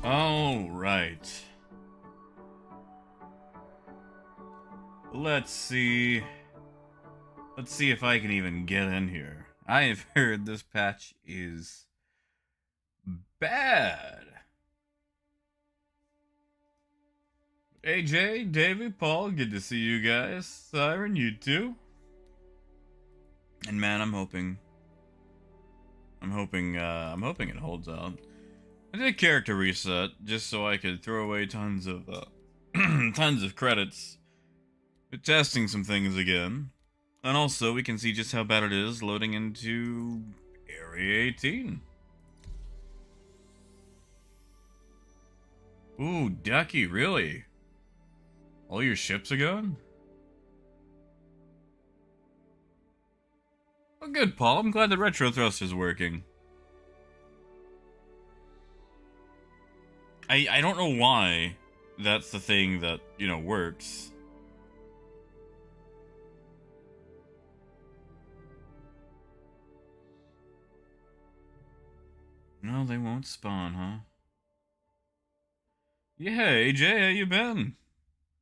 All right. Let's see. Let's see if I can even get in here. I have heard this patch is bad. AJ, Davey, Paul, good to see you guys. Siren, you too. And man, I'm hoping it holds out. I did a character reset just so I could throw away tons of tons of credits for testing some things again. And also, we can see just how bad it is loading into Area 18. Ooh, Ducky, really? All your ships are gone? Well, good, Paul. I'm glad the retro thrust is working. I don't know why that's the thing that, works. No, they won't spawn, huh? Yeah, AJ, how you been?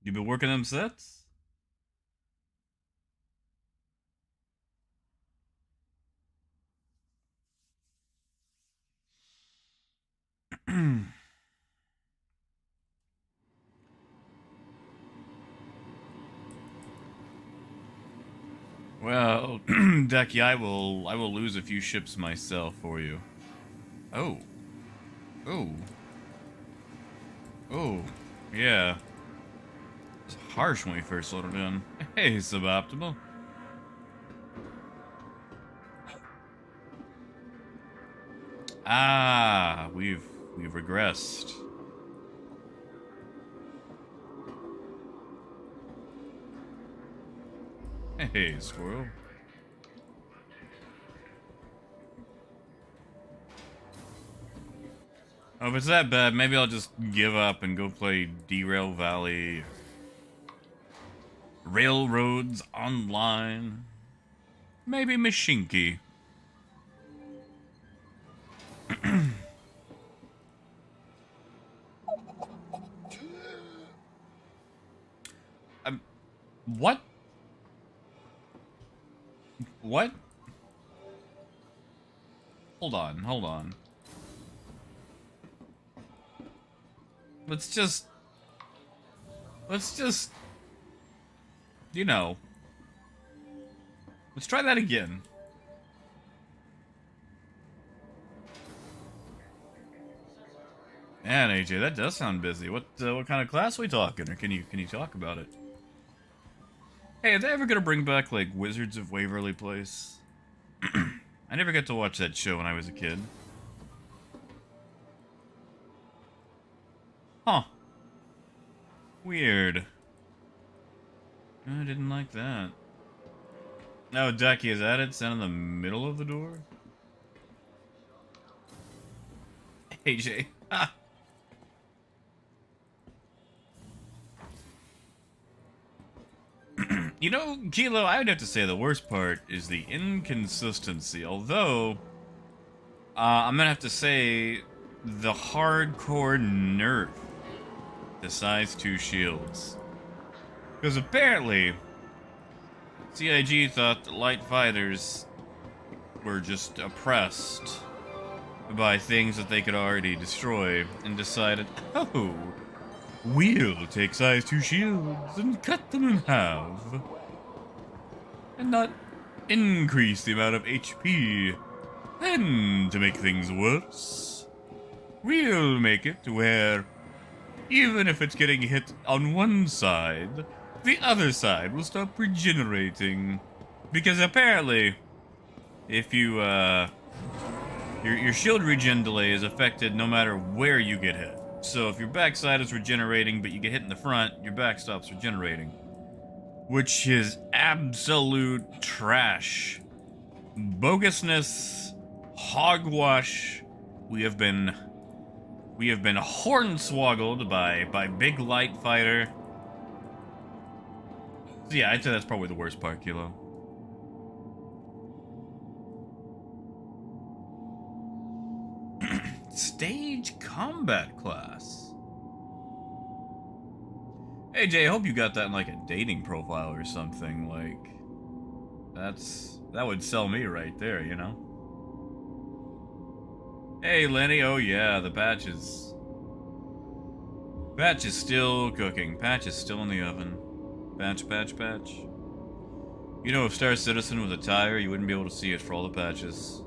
You been working them sets? Well, Ducky, I will lose a few ships myself for you. Oh. Oh. Oh. Yeah. It's harsh when we first loaded in. Hey, suboptimal. Ah, we've regressed. Hey, squirrel. Oh, if it's that bad, maybe I'll just give up and go play Derail Valley. Railroads Online. Maybe Machinki. What? What? Hold on. Let's just, let's try that again. Man, AJ, that does sound busy. What kind of class are we talking? Or can you talk about it? Hey, are they ever gonna bring back, like, Wizards of Waverly Place? I never got to watch that show when I was a kid. Huh. Weird. I didn't like that. Oh, Ducky, is that it? Stand in the middle of the door? AJ. Ha! You know, Kilo, I would have to say the worst part is the inconsistency. Although, I'm gonna have to say the hardcore nerf to size 2 shields. Because apparently, CIG thought that light fighters were just oppressed by things that they could already destroy and decided, oh, we'll take size 2 shields and cut them in half. And not increase the amount of HP. Then, to make things worse, we'll make it to where, even if it's getting hit on one side, the other side will stop regenerating. Because apparently, if you, your shield regen delay is affected no matter where you get hit. So if your backside is regenerating, but you get hit in the front, your back stops regenerating. Which is absolute trash. Bogusness, hogwash. We have been hornswoggled by Big Light Fighter. So yeah, I'd say that's probably the worst part, Kilo. stage combat class. Hey Jay, I hope you got that in like a dating profile or something. Like, that would sell me right there, you know? Hey Lenny, oh yeah, the patch is still cooking. Patch is still in the oven. Patch, patch, patch. You know, if Star Citizen was a tire, you wouldn't be able to see it for all the patches.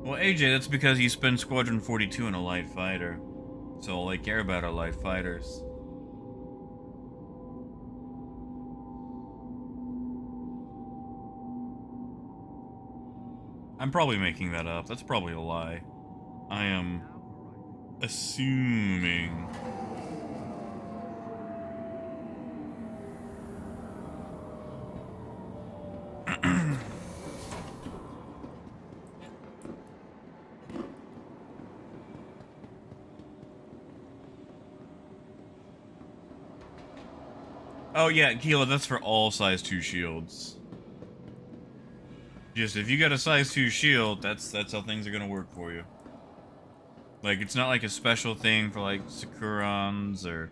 Well, AJ, that's because you spend Squadron 42 in a light fighter. So all I care about are light fighters. I'm probably making that up. That's probably a lie. I am assuming. Oh yeah, Keela, that's for all size 2 shields. Just if you got a size 2 shield, that's how things are gonna work for you. Like, it's not like a special thing for like Sakurans or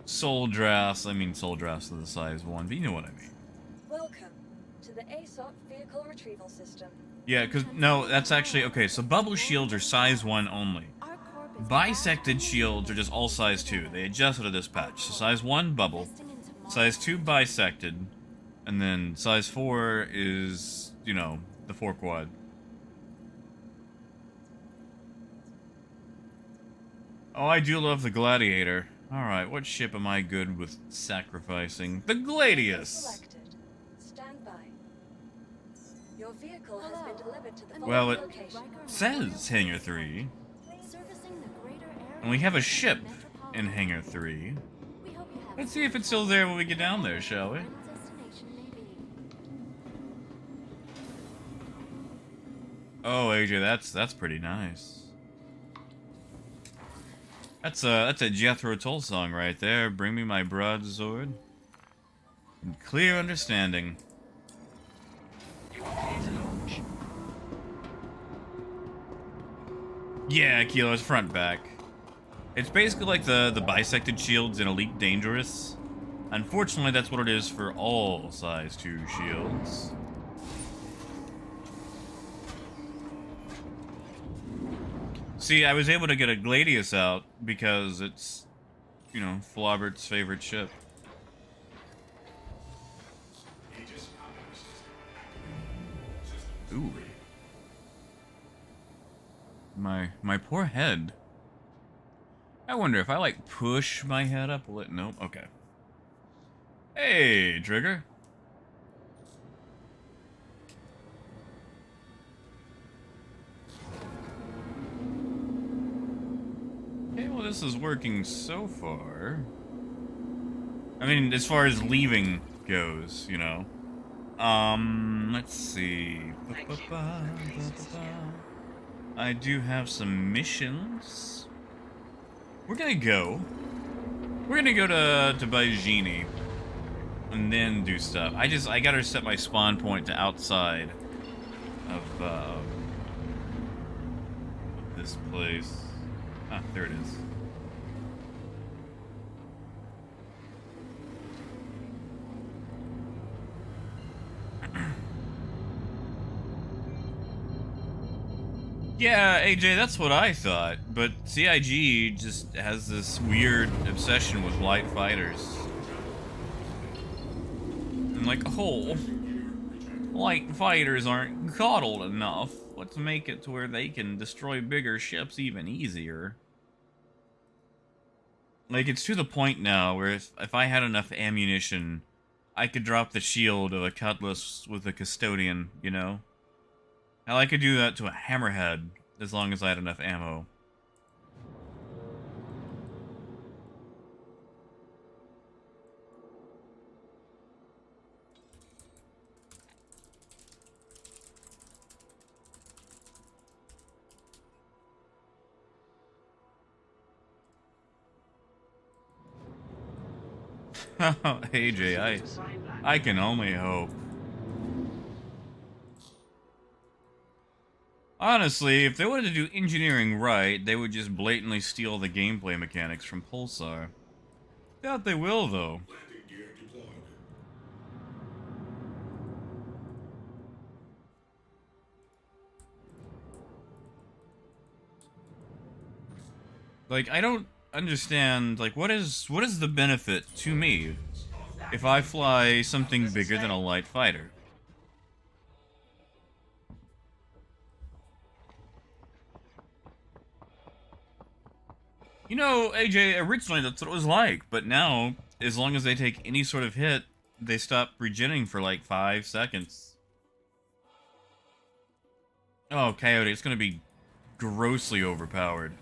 Soul Drafts. I mean, Soul Drafts are the size 1, but you know what I mean. Welcome to the ASOP vehicle retrieval system. Yeah, because no, that's actually okay. So bubble shields are size 1 only. Bisected shields are just all size 2. They adjusted to this patch. So size 1 bubble, size 2 bisected, and then size 4 is, you know, the 4 quad. Oh, I do love the Gladiator. Alright, what ship am I good with sacrificing? The Gladius! Stand by. Your vehicle has been delivered to the Well, it location. says Hangar 3. And we have a ship in Hangar 3. Let's see if it's still there when we get down there, shall we? Oh, AJ, that's pretty nice. That's a Jethro Tull song right there. Bring me my broadsword. And clear understanding. Yeah, Kilo, it's front back. It's basically like the bisected shields in Elite Dangerous. Unfortunately, that's what it is for all size 2 shields. See, I was able to get a Gladius out because it's, you know, Flaubert's favorite ship. Ooh. My poor head. I wonder if I, like, push my head up, will it? Nope, okay. Hey, Trigger. Okay, well, this is working so far. I mean, as far as leaving goes, you know. Let's see. I do have some missions. We're gonna go to Baijini and then do stuff. I gotta set my spawn point to outside of this place. Ah, there it is. Yeah, AJ, that's what I thought. But CIG just has this weird obsession with light fighters. And like, oh, light fighters aren't coddled enough. Let's make it to where they can destroy bigger ships even easier. Like, it's to the point now where if I had enough ammunition, I could drop the shield of a Cutlass with a Custodian, you know? Hell, I could do that to a Hammerhead, as long as I had enough ammo. AJ, I can only hope. Honestly, if they wanted to do engineering right, they would just blatantly steal the gameplay mechanics from Pulsar. Doubt they will, though. Landing gear deployed. Like, I don't understand, like, what is the benefit to me if I fly something bigger than a light fighter? You know, AJ, originally that's what it was like, but now, as long as they take any sort of hit, they stop regenning for like 5 seconds. Oh, Coyote, it's gonna be grossly overpowered.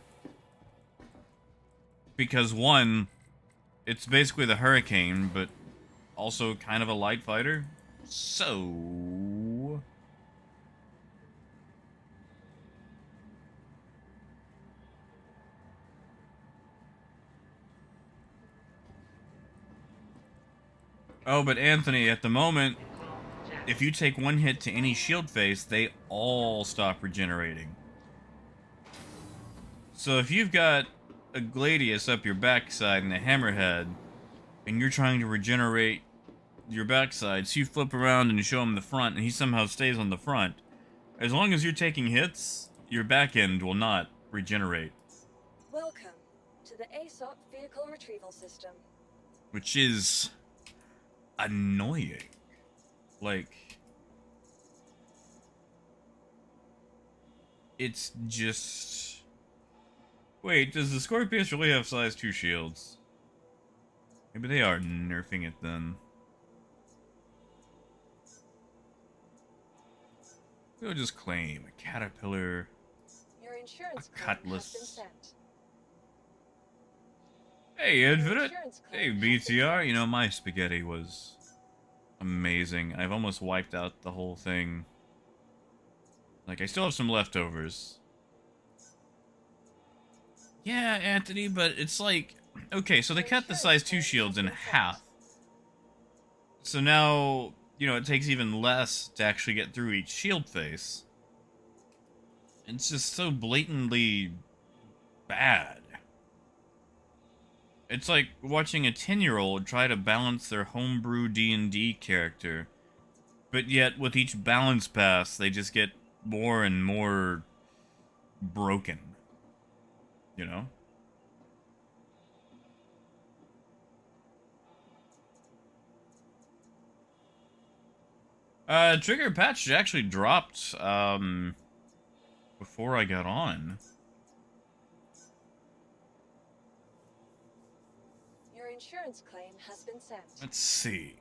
Because one, it's basically the Hurricane, but also kind of a light fighter. So... Oh, but Anthony, at the moment, if you take one hit to any shield face, they all stop regenerating. So if you've got a Gladius up your backside and a Hammerhead, and you're trying to regenerate your backside, so you flip around and show him the front, and he somehow stays on the front, as long as you're taking hits, your back end will not regenerate. Welcome to the ASOP Vehicle Retrieval System. Which is... annoying. Like... it's just... Wait, does the Scorpius really have size 2 shields? Maybe they are nerfing it then. We'll just claim a Caterpillar, Your insurance a claim has been Cutlass. sent. Hey, Infinite! Insurance Hey, claim has been BTR! sent. You know, my spaghetti was amazing. I've almost wiped out the whole thing. Like, I still have some leftovers. Yeah, Anthony, but it's like... okay, so they cut the size 2 shields in half. So now, you know, it takes even less to actually get through each shield face. It's just so blatantly bad. It's like watching a 10-year-old try to balance their homebrew D&D character. But yet, with each balance pass, they just get more and more broken. You know? Trigger patch actually dropped, before I got on. Your insurance claim has been sent. Let's see.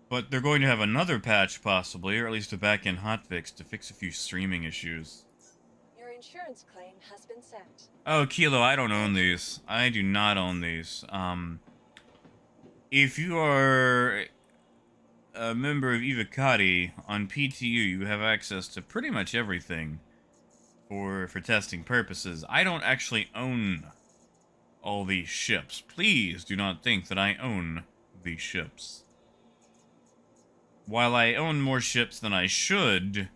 But they're going to have another patch, possibly, or at least a back-end hotfix to fix a few streaming issues. Your insurance claim has been sent. Oh, Kilo, I don't own these. I do not own these. If you are a member of Ivacati on PTU, you have access to pretty much everything for testing purposes. I don't actually own all these ships. Please do not think that I own these ships. While I own more ships than I should,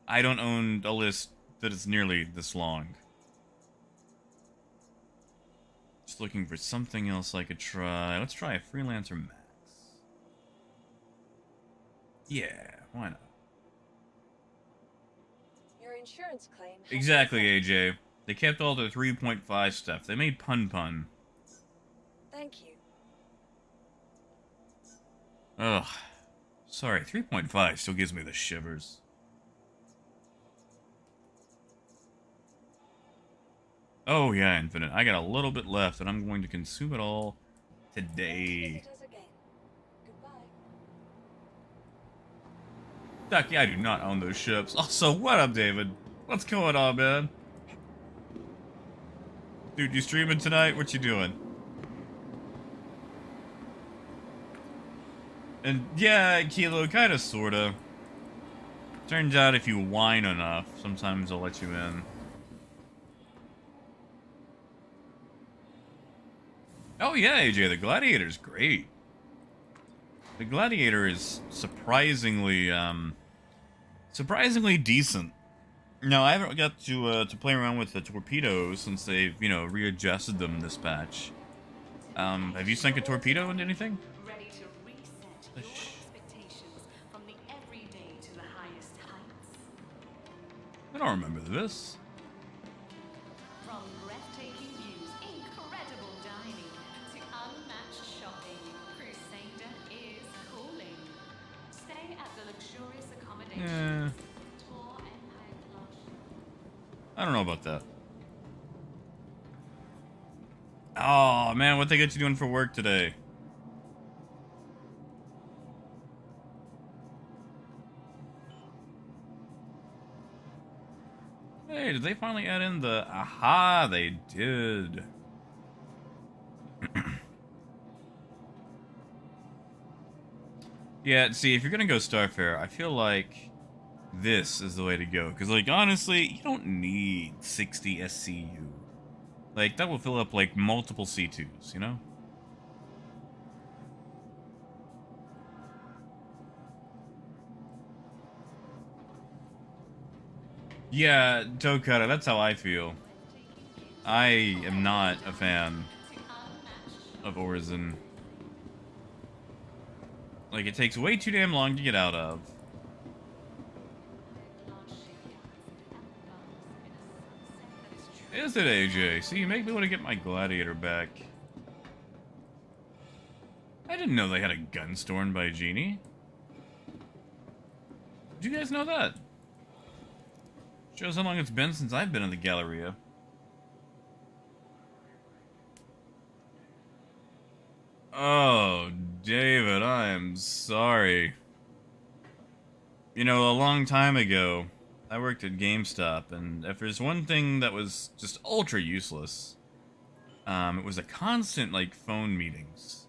I don't own a list that is nearly this long. Just looking for something else I could try. Let's try a Freelancer Max. Yeah, why not? Your insurance claim has Exactly, been sent. AJ. They kept all their 3.5 stuff. They made Pun. Thank you. Ugh. Sorry, 3.5 still gives me the shivers. Oh yeah, Infinite. I got a little bit left, and I'm going to consume it all today. Visit us again. Goodbye. Ducky, I do not own those ships. Also, what up, David? What's going on, man? Dude, you streaming tonight? What you doing? And yeah, Kilo, kinda, sorta. Turns out if you whine enough, sometimes they'll let you in. Oh yeah, AJ, the Gladiator's great. The Gladiator is surprisingly decent. No, I haven't got to play around with the torpedoes since they've, you know, readjusted them in this patch. Have you sunk a torpedo into anything? Ready to reset your expectations from the everyday to the highest heights. I don't remember this. From breathtaking views, incredible dining, to unmatched shopping, Crusader is calling. Stay at the luxurious accommodations. Tour Empire Club. I don't know about that. Oh man, what they get you doing for work today? Hey, did they finally add in the... Aha, they did. Yeah, see, if you're gonna go Starfare, I feel like this is the way to go. Because, like, honestly, you don't need 60 SCU. Like, that will fill up, like, multiple C2s, you know? Yeah, Tokata, that's how I feel. I am not a fan of Orison. Like, it takes way too damn long to get out of. Is it, AJ? See, you make me want to get my Gladiator back. I didn't know they had a gun stolen by Genie. Did you guys know that? Shows how long it's been since I've been in the Galleria. Oh, David, I am sorry. You know, a long time ago, I worked at GameStop, and if there's one thing that was just ultra useless, it was a constant, like, phone meetings.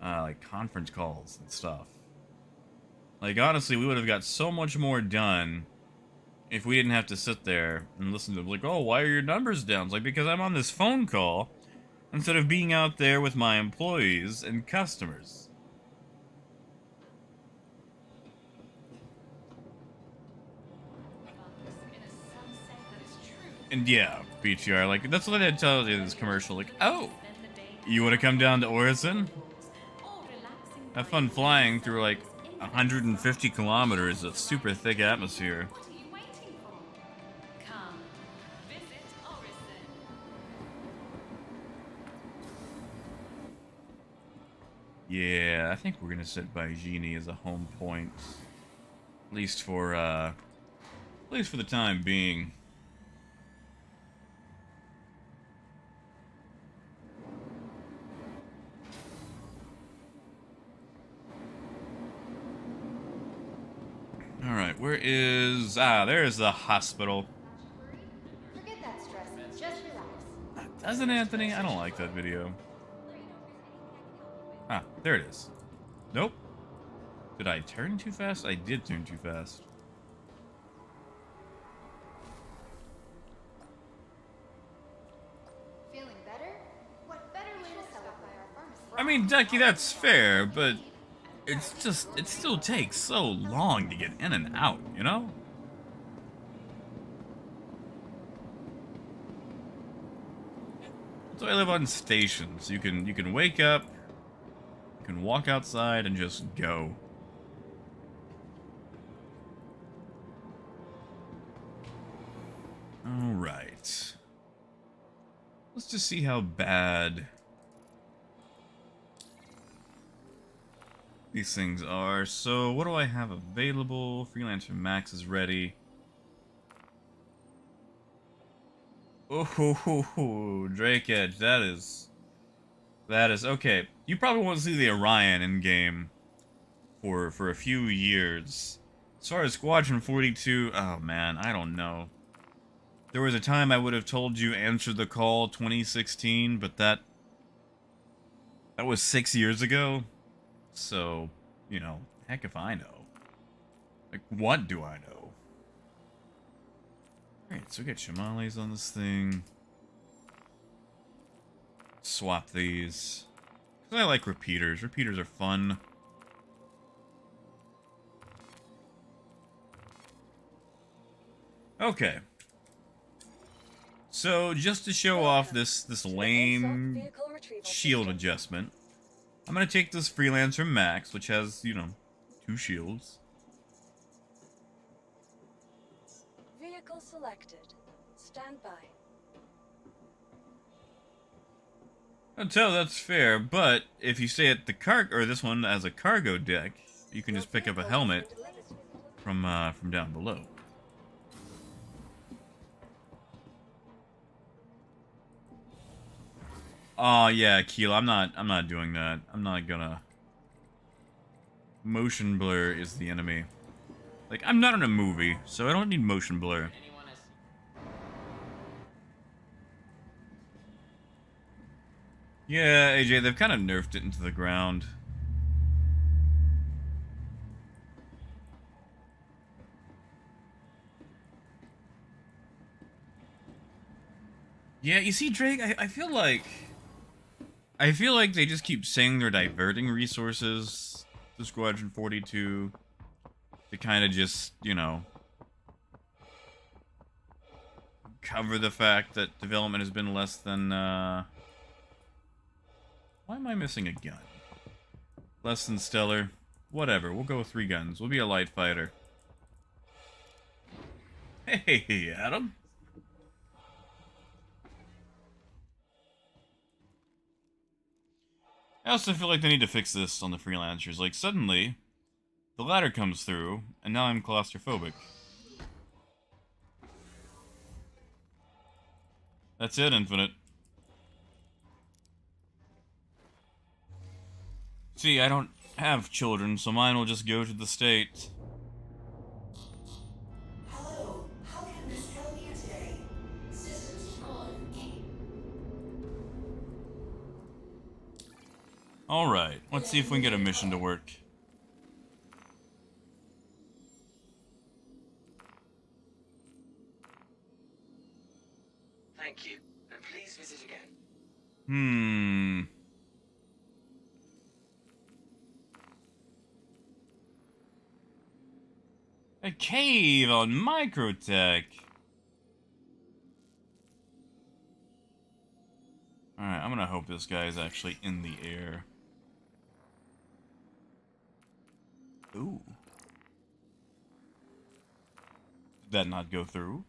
Like, conference calls and stuff. Like, honestly, we would have got so much more done if we didn't have to sit there and listen to them, like, oh, why are your numbers down? It's like, because I'm on this phone call instead of being out there with my employees and customers. And yeah, BTR, like, that's what I tell you in this commercial, like, oh, you want to come down to Orison? Have fun flying through, like, 150 kilometers of super thick atmosphere. Yeah, I think we're gonna set by Genie as a home point. At least for the time being. Alright, where is... Ah, there's the hospital. Forget that stress. Just relax. Doesn't Anthony? I don't like that video. Ah, there it is. Nope. Did I turn too fast? I did turn too fast. Feeling better? What better way to celebrate by our pharmacy? I mean, Ducky, that's fair, but it's just, it still takes so long to get in and out, you know? So I live on stations. You can wake up, you can walk outside and just go. Alright. Let's just see how bad these things are. So, what do I have available? Freelancer Max is ready. Oh, Drake Edge, that is okay. You probably won't see the Orion in game for a few years. As far as Squadron 42, oh man, I don't know. There was a time I would have told you answer the call 2016, but that was 6 years ago. So, you know, heck if I know. Like, what do I know? Alright, so we got Shamales on this thing. Swap these. Because I like repeaters. Repeaters are fun. Okay. So, just to show off this lame Vehicle retrieval shield system. adjustment, I'm gonna take this Freelancer Max, which has, you know, 2 shields. Vehicle selected. Stand by. I'll tell that's fair, but if you stay at the or this one as a cargo deck, you can just pick up a helmet from down below. Oh yeah, Keel, I'm not doing that. I'm not gonna. Motion blur is the enemy. Like, I'm not in a movie, so I don't need motion blur. Yeah, AJ, they've kind of nerfed it into the ground. Yeah, you see, Drake, I feel like they just keep saying they're diverting resources to Squadron 42 to kind of just, you know, cover the fact that development has been less than, why am I missing a gun? Less than stellar. Whatever, we'll go with 3 guns. We'll be a light fighter. Hey, Adam. I also feel like they need to fix this on the freelancers. Like, suddenly, the ladder comes through, and now I'm claustrophobic. That's it, Infinite. See, I don't have children, so mine will just go to the state. Hello, how can this help you today? Systems on. Alright, let's see if we can get a mission to work. Thank you, and please visit again. A cave on Microtech. Alright, I'm gonna hope this guy is actually in the air. Ooh. Did that not go through?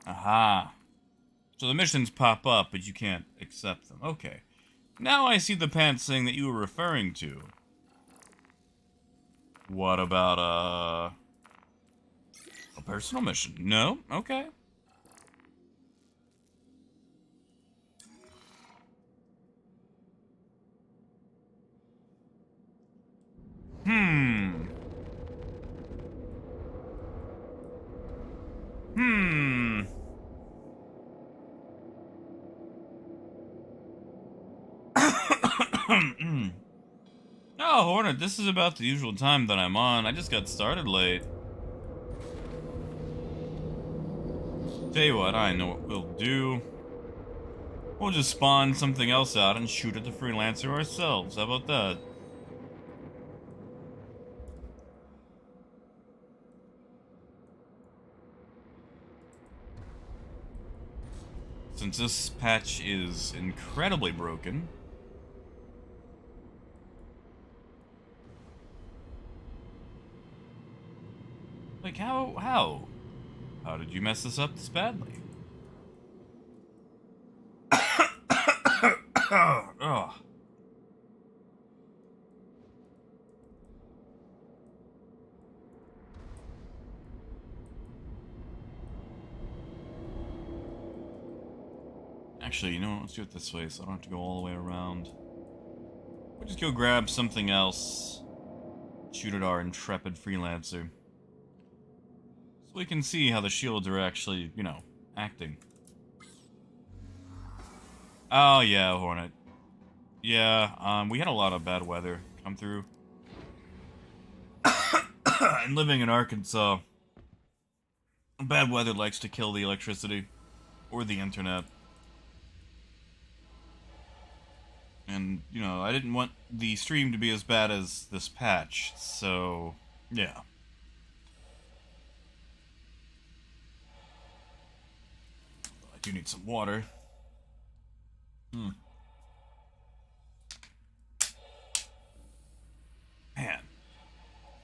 Aha. So the missions pop up, but you can't accept them. Okay. Now I see the pants thing that you were referring to. What about, a personal mission? No? Okay. Oh, Hornet, this is about the usual time that I'm on. I just got started late. Tell you what, I know what we'll do. We'll just spawn something else out and shoot at the freelancer ourselves. How about that? Since this patch is incredibly broken. Like, how? How did you mess this up this badly? Ugh. Actually, you know what? Let's do it this way so I don't have to go all the way around. We'll just go grab something else. Shoot at our intrepid freelancer. So we can see how the shields are actually, you know, acting. Oh yeah, Hornet. Yeah, we had a lot of bad weather come through. And living in Arkansas, bad weather likes to kill the electricity. Or the internet. And, you know, I didn't want the stream to be as bad as this patch, so, yeah. I do need some water. Man,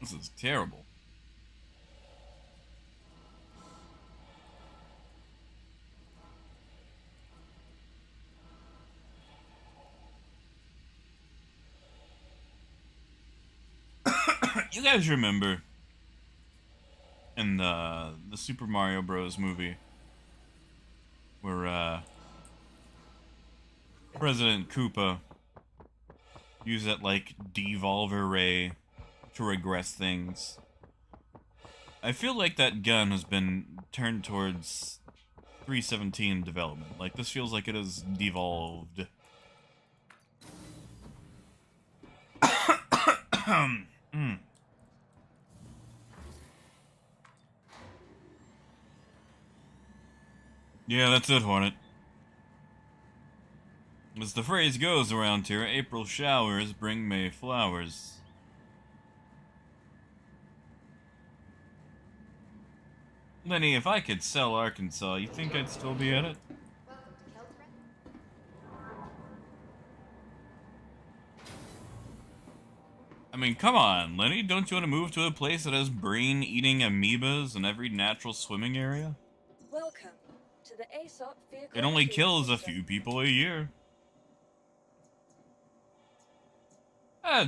this is terrible. You guys remember in the Super Mario Bros. Movie where President Koopa used that like devolver ray to regress things? I feel like that gun has been turned towards 317 development. Like, this feels like it has devolved. Yeah, that's it, Hornet. As the phrase goes around here, April showers bring May flowers. Lenny, if I could sell Arkansas, you think I'd still be at it? Welcome to Keltron. I mean, come on, Lenny, don't you want to move to a place that has brain-eating amoebas in every natural swimming area? Welcome to the ASOP vehicle. It only retrieval kills a system. few people a year.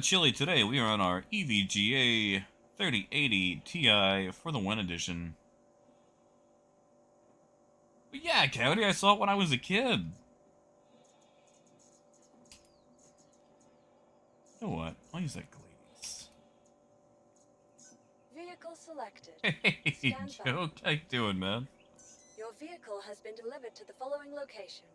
Chilly today, we are on our EVGA 3080 Ti for the One Edition. But yeah, Cody, I saw it when I was a kid. You know what? I'll use that Glades. Vehicle selected. Hey, Stand by. Joe, how you doing, man? Your vehicle has been delivered to the following location.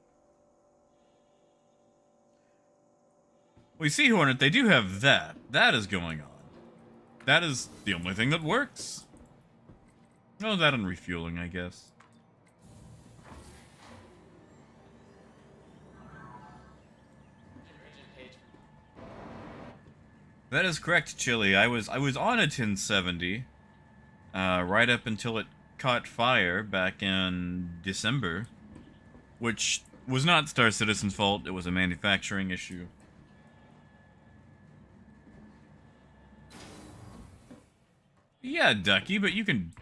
We see, Hornet, they do have that. That is going on. That is the only thing that works. Oh, that and refueling, I guess. That is correct, Chili. I was on a 1070, right up until it caught fire back in December, which was not Star Citizen's fault. It was a manufacturing issue. Yeah, Ducky, but you can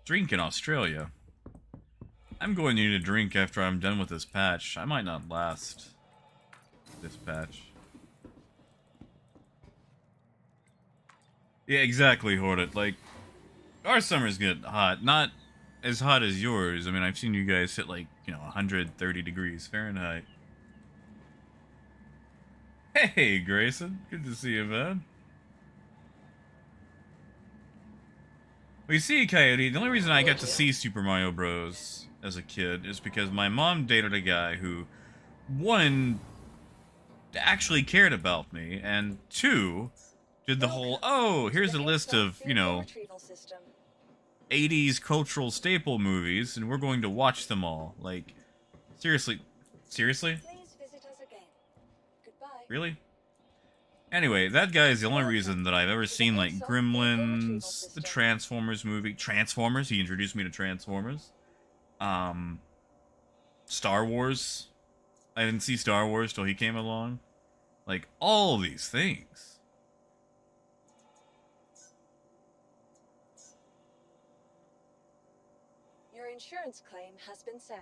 drink in Australia. I'm going to need a drink after I'm done with this patch. I might not last this patch. Yeah, exactly, Hornet. Like, our summers get hot. Not as hot as yours. I mean, I've seen you guys hit, like, 130 degrees Fahrenheit. Hey, Grayson. Good to see you, man. Well, you see, Coyote, the only reason I got to see Super Mario Bros. As a kid is because my mom dated a guy who, one, actually cared about me, and two, did the whole, oh, here's a list of, 80s cultural staple movies, and we're going to watch them all. Like, seriously? Seriously? Please visit us again. Goodbye. Really? Anyway, that guy is the only reason that I've ever seen, like, Gremlins, the Transformers movie. Transformers? He introduced me to Transformers. Star Wars. I didn't see Star Wars till he came along. Like, all these things. Your insurance claim has been sent.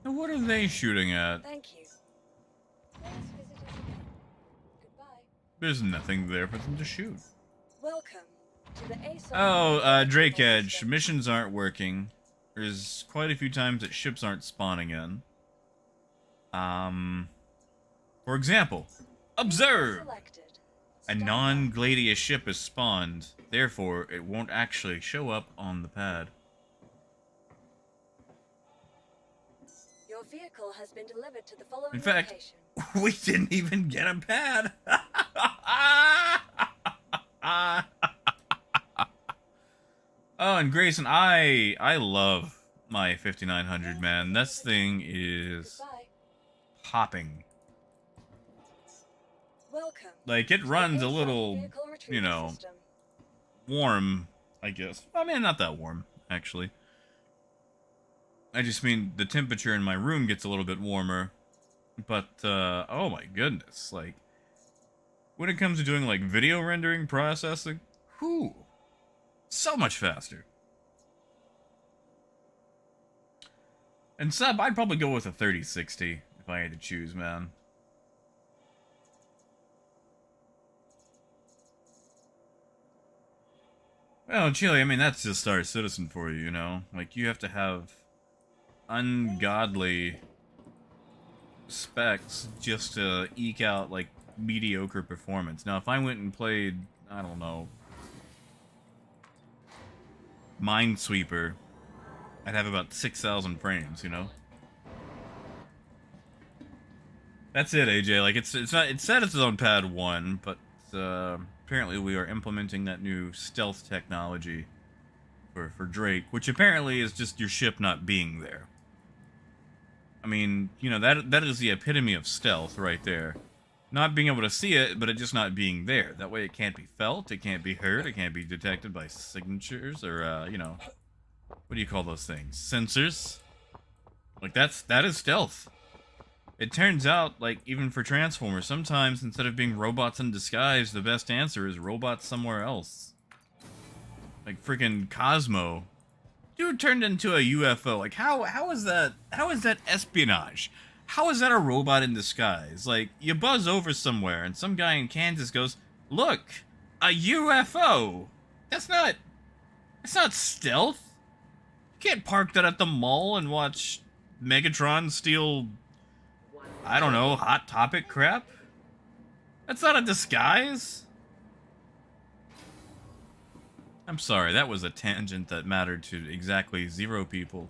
Now, what are they shooting at? Thank you. Please visit us again. Goodbye. There's nothing there for them to shoot. Welcome to the ASOP. Oh, Drake Edge. Missions aren't working. There's quite a few times that ships aren't spawning in. For example, observe! Selected. A non-Gladius ship is spawned, therefore it won't actually show up on the pad. Your vehicle has been delivered to the following In fact, location. we didn't even get a pad! Oh, and Grayson, I love my 5900, man. This thing is Goodbye. popping. Welcome. Like, it to the runs a ASOP little, vehicle you retrieval know, system. warm, I guess. I mean, not that warm, actually. I just mean the temperature in my room gets a little bit warmer. But, oh my goodness. Like, when it comes to doing, like, video rendering processing, whew, so much faster. And sub, I'd probably go with a 3060 if I had to choose, man. Well, Chile, I mean, that's just Star Citizen for you, you know? Like, you have to have ungodly specs just to eke out, like, mediocre performance. Now, if I went and played, I don't know, Minesweeper, I'd have about 6,000 frames, you know? That's it, AJ. Like, it's not, it said it's on pad 1, but, apparently we are implementing that new stealth technology for Drake, which apparently is just your ship not being there. I mean, you know, that is the epitome of stealth right there. Not being able to see it, but it just not being there. That way it can't be felt, it can't be heard, it can't be detected by signatures, or, you know, what do you call those things? Sensors? Like, that is stealth. It turns out, like, even for Transformers, sometimes instead of being robots in disguise, the best answer is robots somewhere else. Like freaking Cosmo. Dude turned into a UFO. Like, how is that espionage? How is that a robot in disguise? Like, you buzz over somewhere and some guy in Kansas goes, "Look, a UFO." That's not stealth. You can't park that at the mall and watch Megatron steal, I don't know, Hot Topic crap? That's not a disguise. I'm sorry, that was a tangent that mattered to exactly 0 people.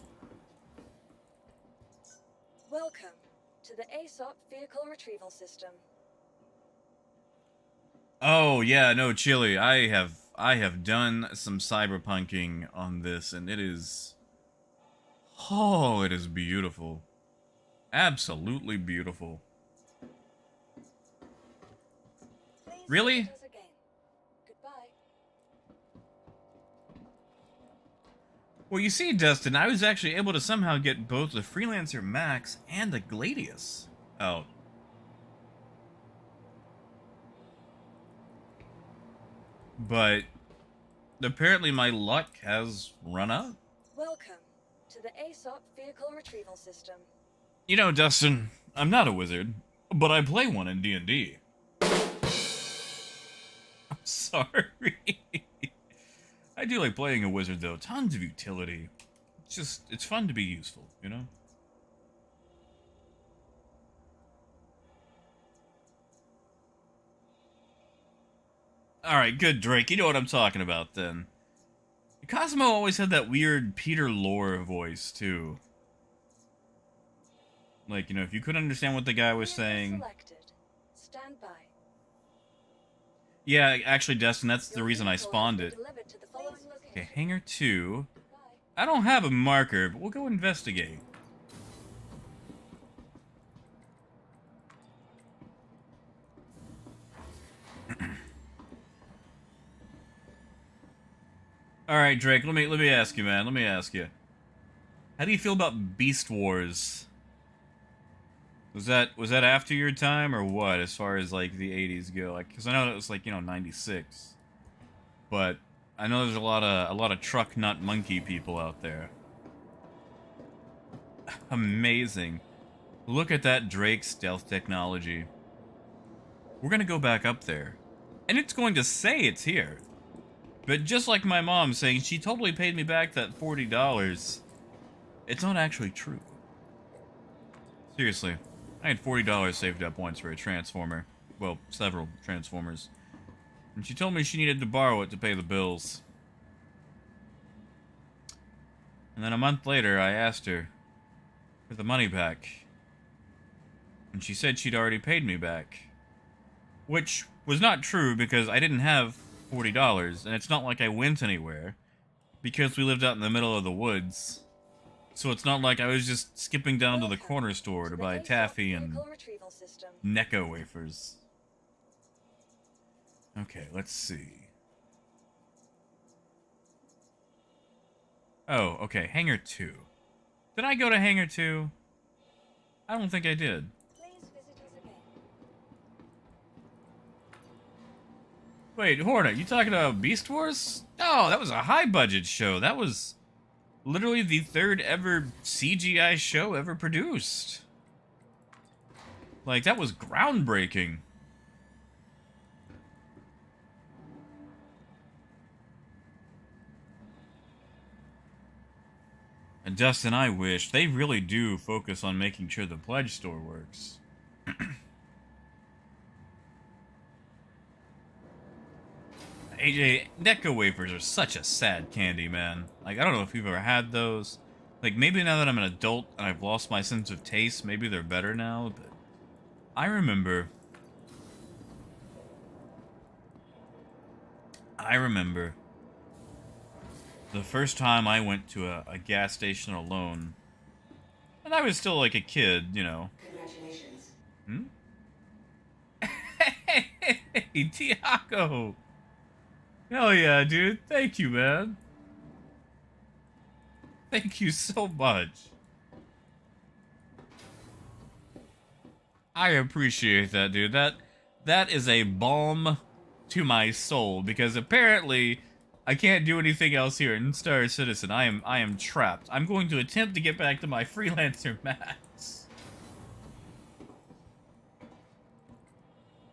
Welcome to the ASOP vehicle retrieval system. Oh yeah, no, Chili, I have done some cyberpunking on this, and it is, oh, it is beautiful. Absolutely beautiful. Please Really? visit us again. Goodbye. Well, you see, Dustin, I was actually able to somehow get both the Freelancer Max and the Gladius out. But apparently my luck has run out. Welcome to the ASOP vehicle retrieval system. You know, Dustin, I'm not a wizard, but I play one in D&D. I'm sorry. I do like playing a wizard, though. Tons of utility. It's fun to be useful, you know? Alright, good, Drake. You know what I'm talking about, then. Cosmo always had that weird Peter Lorre voice, too. Like, you know, if you couldn't understand what the guy was saying... Selected. Stand by. Yeah, actually, Destin, that's the Your reason I vehicle spawned has it. been delivered to the following location. Okay, Hangar 2. Goodbye. I don't have a marker, but we'll go investigate. Alright, Drake, let me ask you, man. Let me ask you. How do you feel about Beast Wars? Was that after your time or what, as far as like the 80s go? Like, cuz I know it was like, you know, 96. But I know there's a lot of truck nut monkey people out there. Amazing. Look at that Drake stealth technology. We're gonna go back up there. And it's going to say it's here. But just like my mom saying she totally paid me back that $40, it's not actually true. Seriously, I had $40 saved up once for a Transformer. Well, several Transformers. And she told me she needed to borrow it to pay the bills. And then a month later, I asked her for the money back. And she said she'd already paid me back. Which was not true because I didn't have $40, and it's not like I went anywhere, because we lived out in the middle of the woods. So it's not like I was just skipping down to the corner store to buy taffy and Vehicle retrieval system. Necco wafers. Okay, let's see. Oh, okay, Hangar 2. Did I go to Hangar 2? I don't think I did. Please visit us again. Wait, Hornet, you talking about Beast Wars? Oh, that was a high-budget show. That was literally the third ever CGI show ever produced. Like, that was groundbreaking. And Dustin, I wish. They really do focus on making sure the pledge store works. AJ, Necco wafers are such a sad candy, man. Like, I don't know if you've ever had those. Like, maybe now that I'm an adult and I've lost my sense of taste, maybe they're better now, but I remember the first time I went to a gas station alone, and I was still like a kid, you know. Congratulations. Hey, Tiago! Hell yeah, dude. Thank you, man. Thank you so much. I appreciate that, dude. That is a balm to my soul, because apparently I can't do anything else here in Star Citizen. I am trapped. I'm going to attempt to get back to my freelancer max.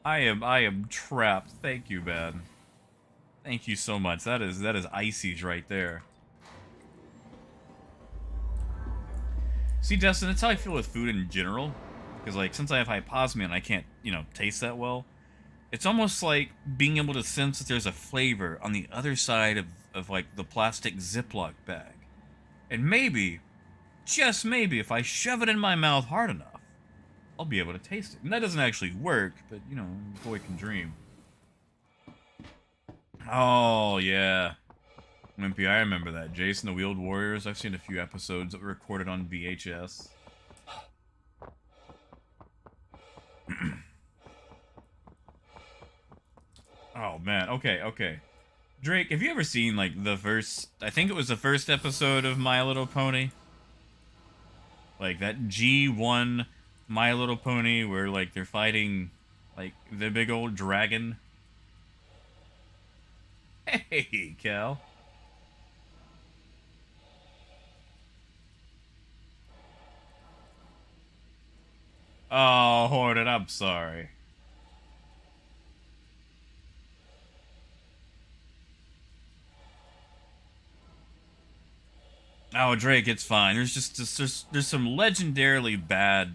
I am trapped. Thank you, man. Thank you so much. That is ices right there. See, Dustin, that's how I feel with food in general. Because, like, since I have hyposmia and I can't, you know, taste that well, it's almost like being able to sense that there's a flavor on the other side of like, the plastic Ziploc bag. And maybe, just maybe, if I shove it in my mouth hard enough, I'll be able to taste it. And that doesn't actually work, but, you know, the boy can dream. Oh, yeah. Wimpy, I remember that. Jason the Wheeled Warriors. I've seen a few episodes that were recorded on VHS. Oh, man. Okay. Drake, have you ever seen, like, the first... I think it was the first episode of My Little Pony? Like, that G1 My Little Pony where, like, they're fighting, like, the big old dragon? Hey, Cal. Oh, Hornet, I'm sorry. Oh, Drake, it's fine. There's there's some legendarily bad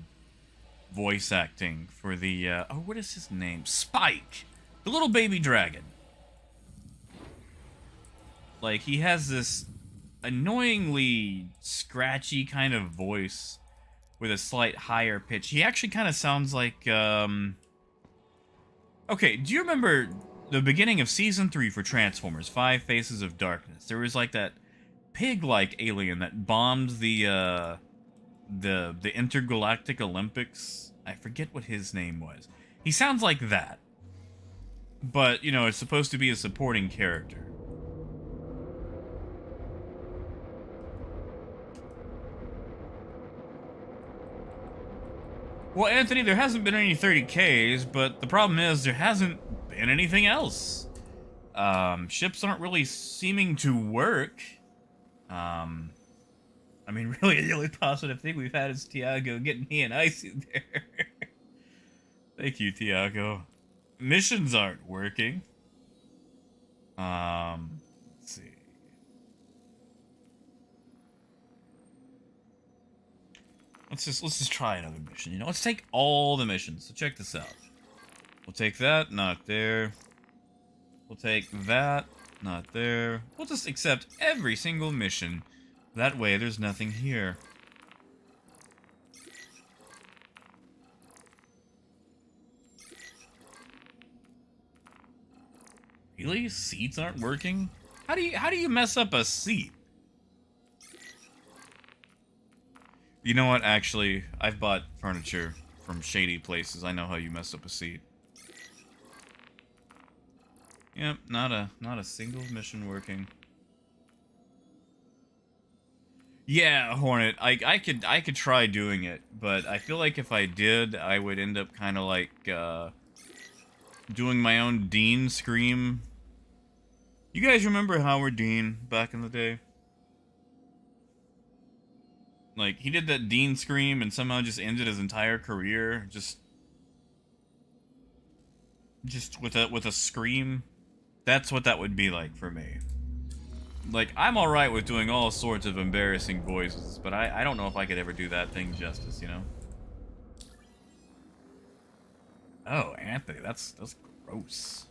voice acting for the, oh, what is his name? Spike! The little baby dragon. Like, he has this annoyingly scratchy kind of voice with a slight higher pitch. He actually kind of sounds like, okay, do you remember the beginning of Season 3 for Transformers, Five Faces of Darkness? There was, like, that pig-like alien that bombed the Intergalactic Olympics. I forget what his name was. He sounds like that. But, you know, it's supposed to be a supporting character. Well, Anthony, there hasn't been any 30Ks, but the problem is there hasn't been anything else. Ships aren't really seeming to work. I mean, really, the only positive thing we've had is Tiago getting me and Icy there. Thank you, Tiago. Missions aren't working. Let's see. Let's just try another mission. You know, let's take all the missions. So check this out. We'll take that, not there. We'll take that, not there. We'll just accept every single mission. That way, there's nothing here. Really? Seats aren't working? How do you mess up a seat? You know what? Actually, I've bought furniture from shady places. I know how you mess up a seat. Yep, not a single mission working. Yeah, Hornet. I could try doing it, but I feel like if I did, I would end up kind of like doing my own Dean scream. You guys remember Howard Dean back in the day? Like he did that Dean scream and somehow just ended his entire career just with a scream. That's what that would be like for me. Like, I'm alright with doing all sorts of embarrassing voices, but I don't know if I could ever do that thing justice, you know? Oh, Anthony, that's gross.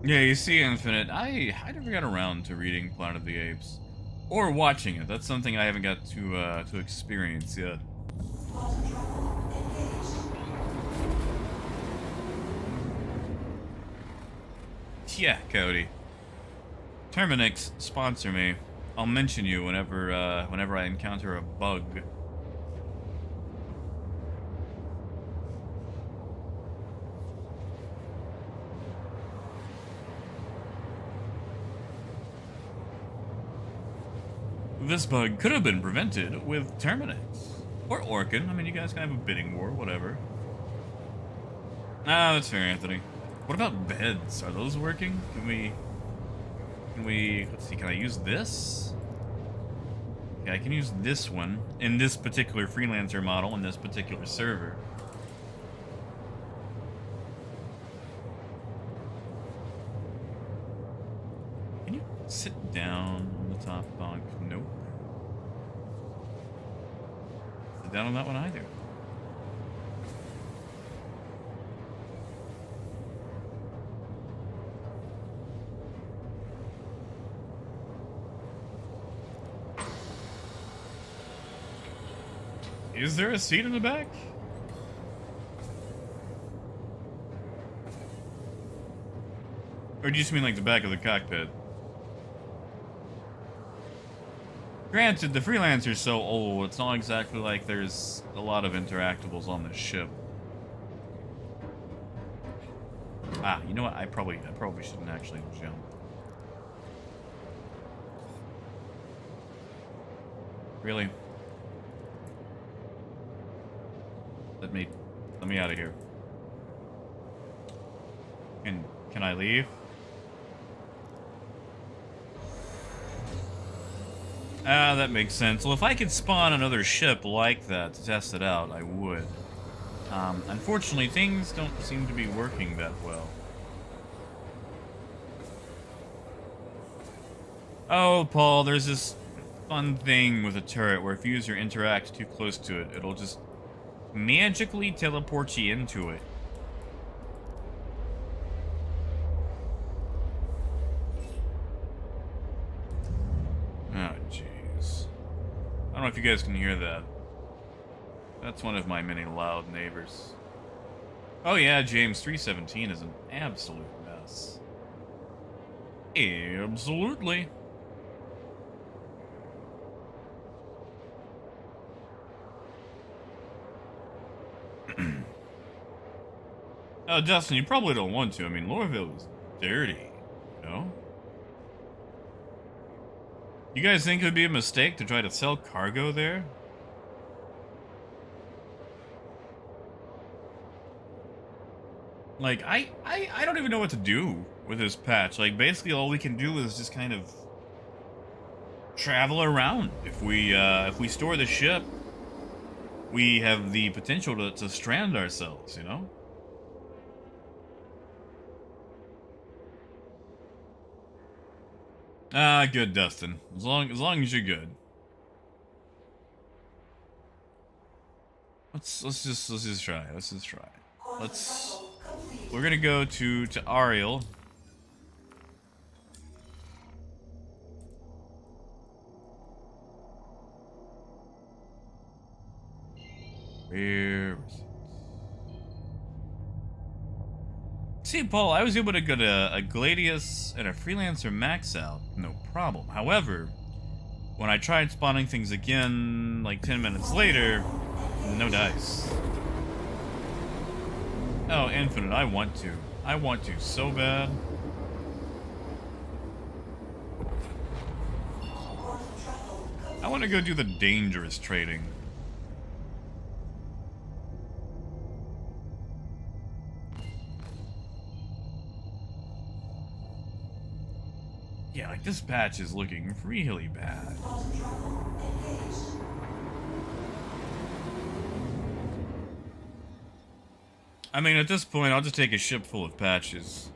Yeah, you see, Infinite, I never got around to reading Planet of the Apes. Or watching it. That's something I haven't got to experience yet. Yeah, Cody. Terminix, sponsor me. I'll mention you whenever I encounter a bug. This bug could have been prevented with Terminix. Or Orkin. I mean, you guys can have a bidding war, whatever. Ah, that's fair, Anthony. What about beds? Are those working? Can we, let's see, can I use this? Yeah, I can use this one in this particular freelancer model in this particular server. Can you sit down on the top bunk? Nope. Sit down on that one either. Is there a seat in the back? Or do you just mean like the back of the cockpit? Granted, the Freelancer's so old, it's not exactly like there's a lot of interactables on the ship. Ah, you know what? I probably shouldn't actually jump. Really? Let me out of here. Can I leave? Ah, that makes sense. Well, if I could spawn another ship like that to test it out, I would. Unfortunately, things don't seem to be working that well. Oh, Paul, there's this fun thing with a turret where if you use or interact too close to it, it'll just magically teleport you into it. Oh, jeez. I don't know if you guys can hear that. That's one of my many loud neighbors. Oh yeah, James, 317 is an absolute mess. Absolutely. Oh, Dustin, you probably don't want to. I mean, Lorville is dirty, you know? You guys think it would be a mistake to try to sell cargo there? Like, I don't even know what to do with this patch. Like, basically all we can do is just kind of travel around. If we store the ship, we have the potential to strand ourselves, you know? Ah, good, Dustin. As long as you're good. Let's just try. Let's just try. We're gonna go to Ariel. Where is it? See, Paul, I was able to get a Gladius and a Freelancer max out, no problem. However, when I tried spawning things again, like 10 minutes later, no dice. Oh, Infinite, I want to. I want to so bad. I want to go do the dangerous trading. Yeah, like this patch is looking really bad. I mean, at this point, I'll just take a ship full of patches.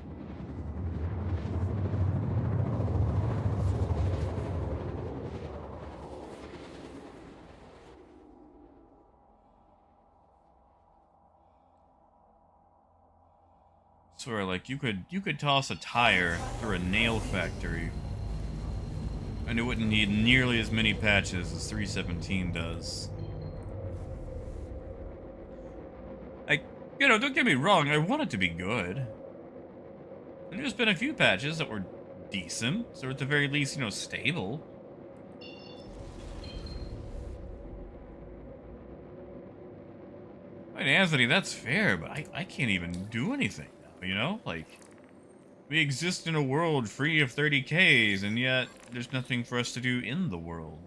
Swear, like you could toss a tire through a nail factory, and it wouldn't need nearly as many patches as 317 does. Like, you know, don't get me wrong, I want it to be good. And there's been a few patches that were decent, or at the very least, you know, stable. I mean, Anthony, that's fair, but I can't even do anything now, you know? Like, we exist in a world free of 30Ks, and yet there's nothing for us to do in the world.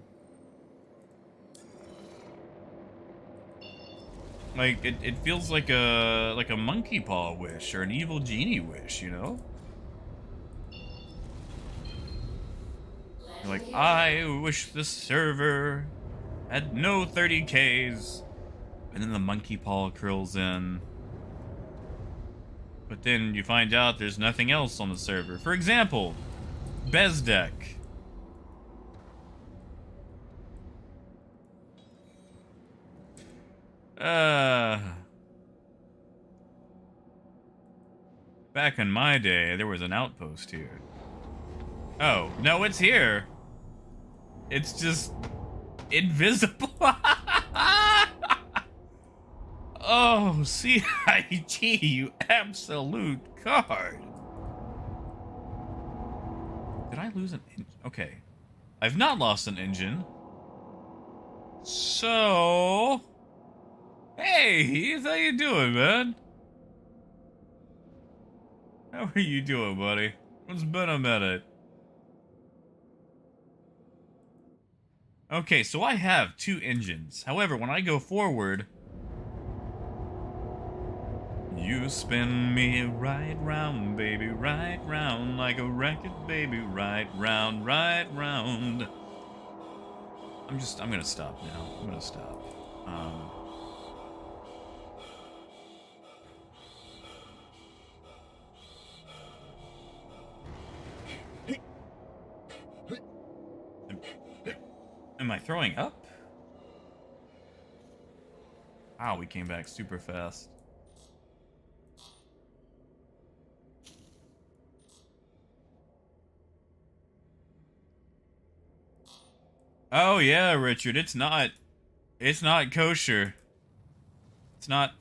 Like, it feels like a monkey paw wish, or an evil genie wish, you know? You're like, I wish the server had no 30Ks. And then the monkey paw curls in. But then you find out there's nothing else on the server. For example, Bezdek. Back in my day, there was an outpost here. Oh, no, it's here. It's just invisible. Oh, CIG, you absolute card. Did I lose an engine? Okay. I've not lost an engine. So... Hey, Heath, how you doing, man? How are you doing, buddy? It's been a minute. Okay, so I have 2 engines. However, when I go forward... You spin me right round, baby, right round, like a record, baby, right round, right round. I'm gonna stop now. I'm gonna stop. Am I throwing up? Wow, we came back super fast. Oh yeah, Richard, it's not kosher. It's not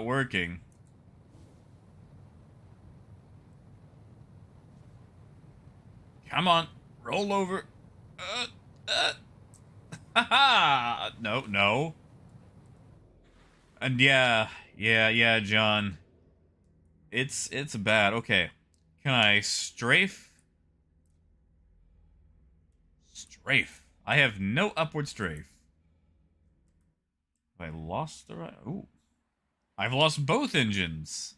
working. Come on, roll over. Haha! No. And yeah, John. It's bad. Okay. Can I strafe? Strafe. I have no upward strafe. Have I lost the right? Ooh. I've lost both engines.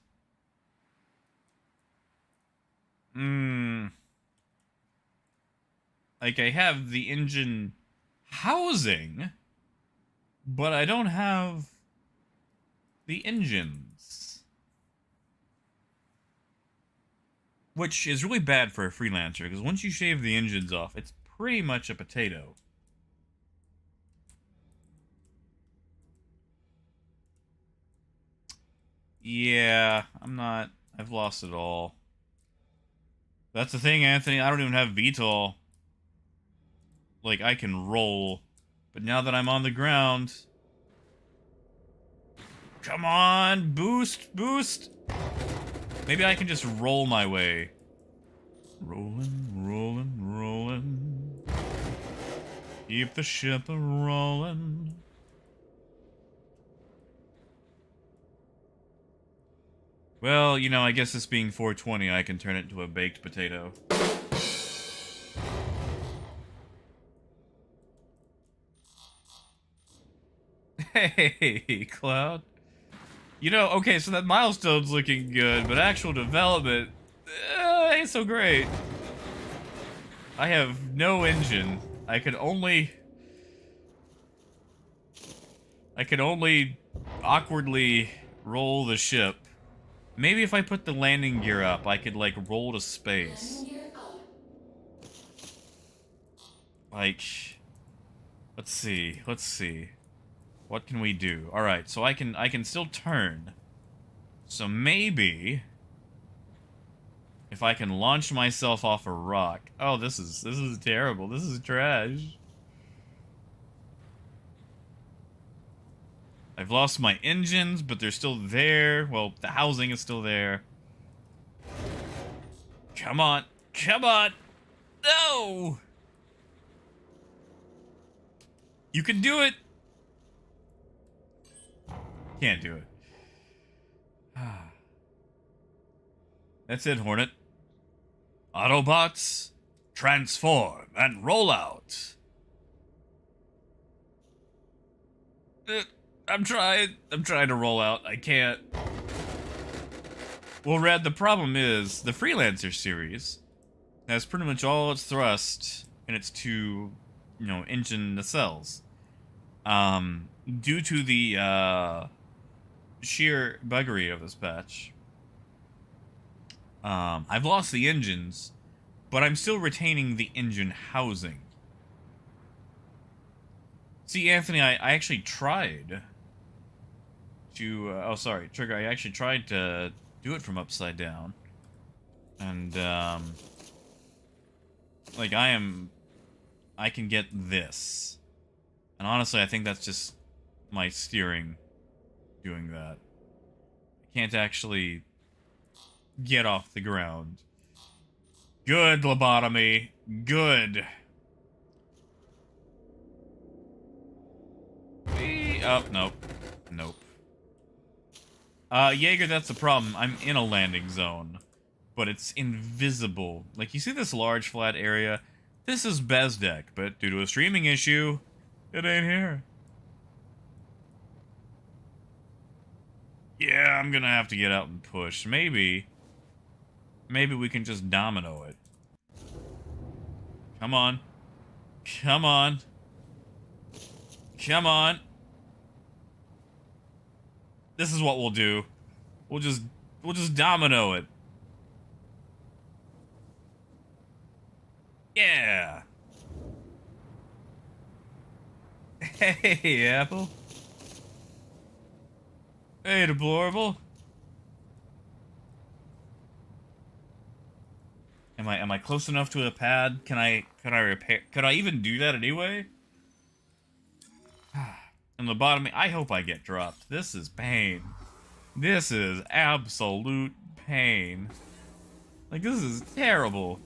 Like, I have the engine housing, but I don't have the engines. Which is really bad for a freelancer, because once you shave the engines off, it's pretty much a potato. Yeah, I've lost it all. That's the thing, Anthony, I don't even have VTOL. Like, I can roll, but now that I'm on the ground... Come on, boost, boost. Maybe I can just roll my way. Rolling, rolling, rolling. Keep the ship a-rolling. Well, you know, I guess this being 420, I can turn it into a baked potato. Hey, Cloud. You know, okay, so that milestone's looking good, but actual development ain't so great. I have no engine. I could only awkwardly roll the ship. Maybe if I put the landing gear up, I could, like, roll to space. Landing gear up. Like, let's see. What can we do? Alright, so I can still turn. So maybe if I can launch myself off a rock. Oh, this is terrible. This is trash. I've lost my engines, but they're still there. Well, the housing is still there. Come on. Come on. No! You can do it. Can't do it. That's it, Hornet. Autobots, transform and roll out. I'm trying to roll out. I can't. Well, Red, the problem is the Freelancer series has pretty much all its thrust in its two, you know, engine nacelles. Due to the sheer buggery of this patch, I've lost the engines, but I'm still retaining the engine housing. See, Anthony, I actually tried to, oh, sorry, Trigger, I actually tried to do it from upside down. And, like, I can get this. And honestly, I think that's just my steering doing that. I can't actually get off the ground. Good, lobotomy. Good. Oh, nope. Nope. Jaeger, that's the problem. I'm in a landing zone, but it's invisible. Like, you see this large flat area? This is Bezdek, but due to a streaming issue, it ain't here. Yeah, I'm gonna have to get out and push. Maybe we can just domino it. Come on. Come on. Come on. This is what we'll do. We'll just domino it. Yeah. Hey, Apple. Hey, deplorable. Am I close enough to a pad? Can I repair? Could I even do that anyway? And lobotomy, I hope I get dropped. This is pain. This is absolute pain. Like, this is terrible.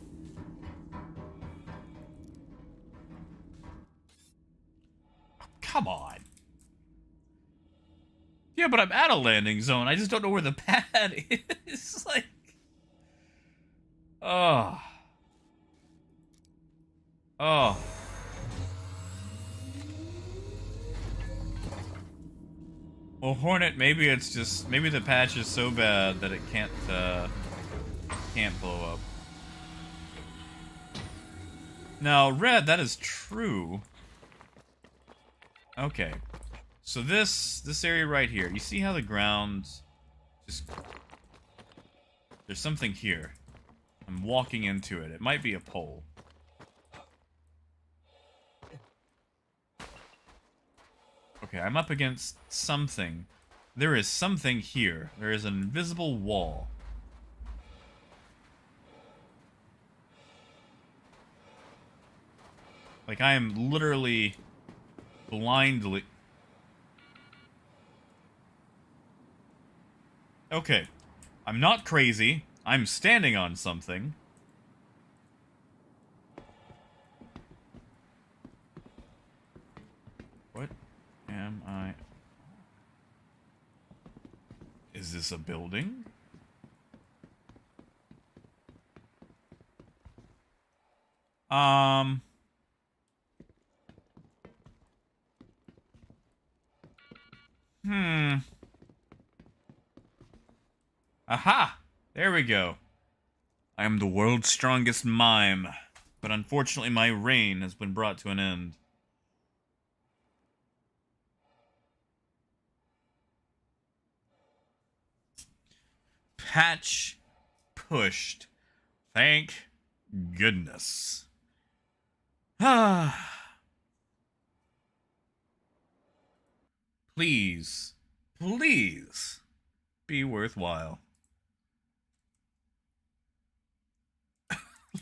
Oh, come on. Yeah, but I'm at a landing zone. I just don't know where the pad is. Like, oh. Oh. Well, Hornet, maybe it's just, maybe the patch is so bad that it can't blow up. Now, Red, that is true. Okay. So this area right here, you see how the ground just, there's something here. I'm walking into it. It might be a pole. Okay, I'm up against something. There is something here. There is an invisible wall. Like, I am literally blindly... Okay. I'm not crazy. I'm standing on something. What am I? Is this a building? Um... Hmm. Aha! There we go. I am the world's strongest mime, but unfortunately my reign has been brought to an end. Patch pushed. Thank goodness. Ah. Please, please be worthwhile.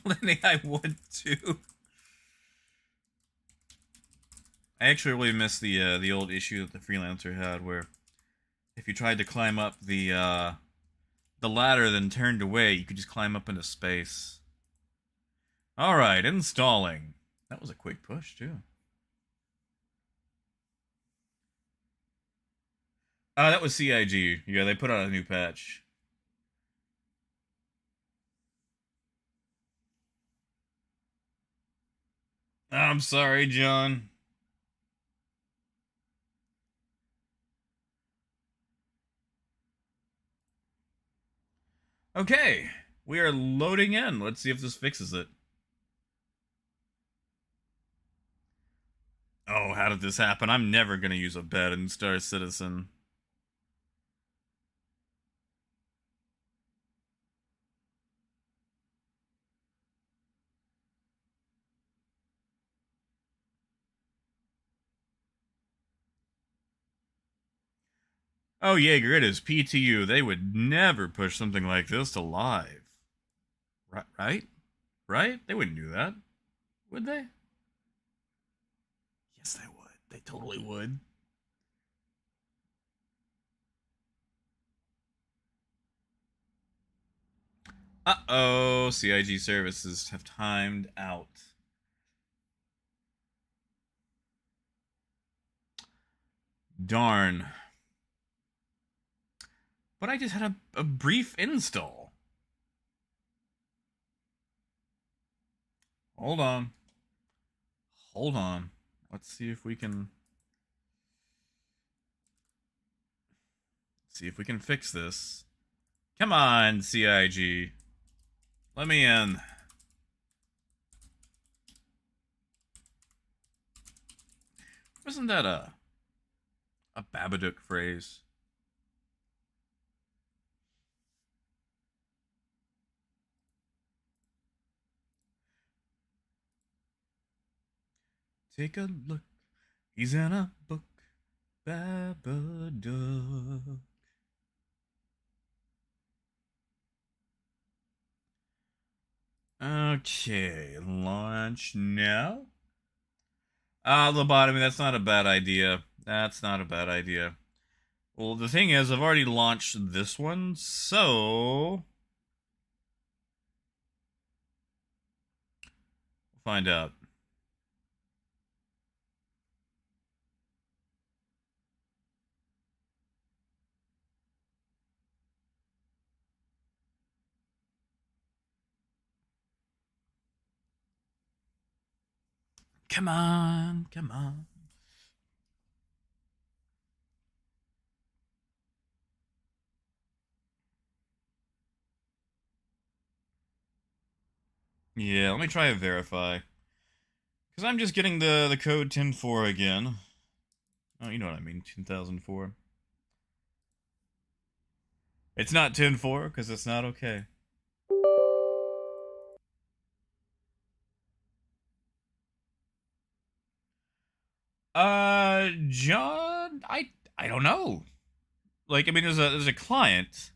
Lenny, I would too. I actually really miss the old issue that the freelancer had, where if you tried to climb up the ladder, then turned away, you could just climb up into space. All right, installing. That was a quick push too. That was CIG. Yeah, they put out a new patch. I'm sorry, John. Okay, we are loading in. Let's see if this fixes it. Oh, how did this happen? I'm never gonna use a bed in Star Citizen. Oh, Jaeger, it is PTU. They would never push something like this to live. Right? Right? They wouldn't do that. Would they? Yes, they would. They totally would. Uh-oh. CIG services have timed out. Darn. But I just had a brief install. Hold on. Hold on. Let's see if we can... see if we can fix this. Come on, CIG. Let me in. Wasn't that a Babadook phrase? Take a look. He's in a book. Babadook. Okay, launch now. Lobotomy, that's not a bad idea. That's not a bad idea. Well, the thing is, I've already launched this one, so... we'll find out. Come on, come on. Yeah, let me try and verify. Because I'm just getting the code 10.4 again. Oh, you know what I mean, 10,004. It's not 10.4, because it's not okay. John, I don't know. Like, I mean, there's a client,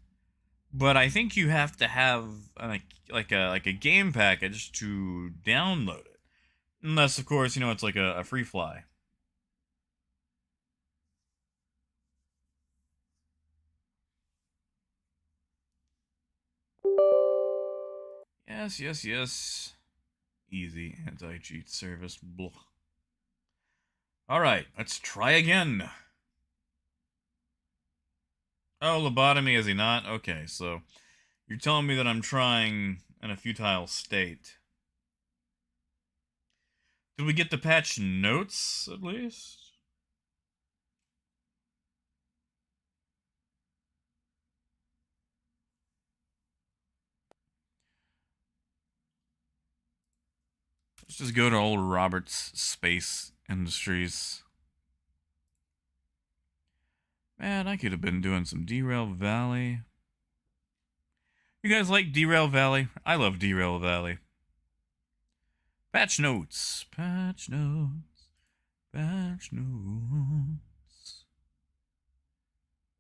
but I think you have to have like a game package to download it. Unless, of course, you know, it's like a free fly. Yes, yes, yes. Easy anti-cheat service. Blah. Alright, let's try again. Oh, lobotomy, is he not? Okay, so you're telling me that I'm trying in a futile state. Did we get the patch notes, at least? Let's just go to old Robert's Space Industries. Man, I could have been doing some Derail Valley. You guys like Derail Valley? I love Derail Valley. Patch notes. Patch notes. Patch notes.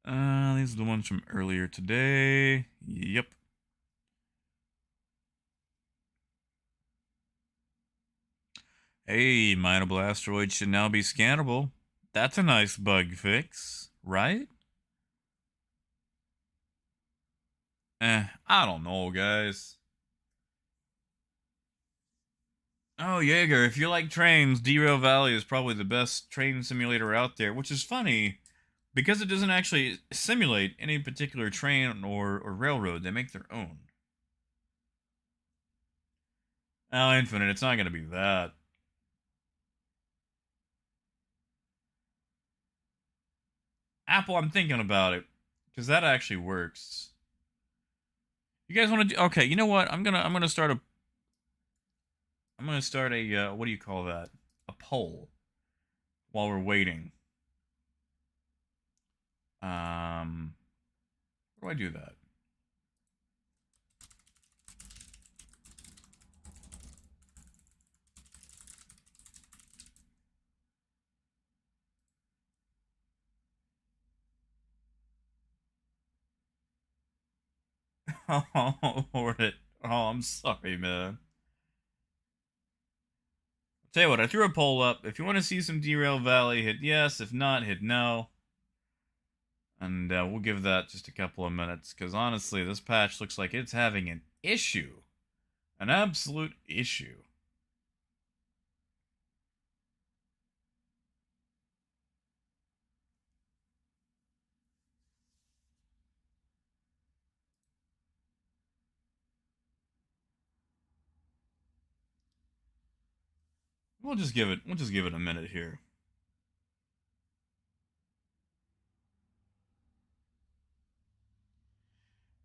These are the ones from earlier today. Yep. Hey, mineable asteroids should now be scannable. That's a nice bug fix, right? I don't know, guys. Oh, Jaeger, if you like trains, Derail Valley is probably the best train simulator out there, which is funny, because it doesn't actually simulate any particular train or railroad. They make their own. Oh, Infinite, it's not going to be that. Apple, I'm thinking about it, because that actually works. You guys want to do? Okay, you know what? I'm gonna start a what do you call that? A poll while we're waiting. Where do I do that? Oh, I'm sorry, man. Tell you what, I threw a poll up. If you want to see some Derail Valley, hit yes. If not, hit no. And we'll give that just a couple of minutes, because honestly, this patch looks like it's having an issue. An absolute issue. We'll just give it a minute here.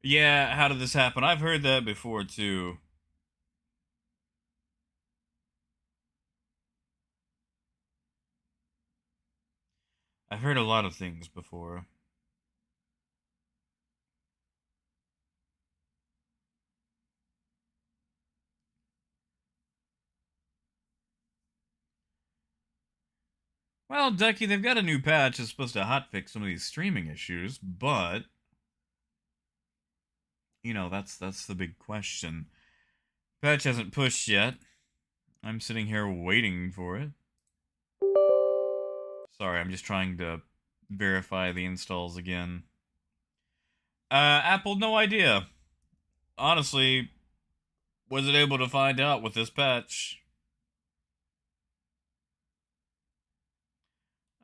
Yeah, how did this happen? I've heard that before too. I've heard a lot of things before. Well, Ducky, they've got a new patch that's supposed to hotfix some of these streaming issues, but you know, that's the big question. Patch hasn't pushed yet. I'm sitting here waiting for it. Sorry, I'm just trying to verify the installs again. Apple, no idea. Honestly, was it able to find out with this patch?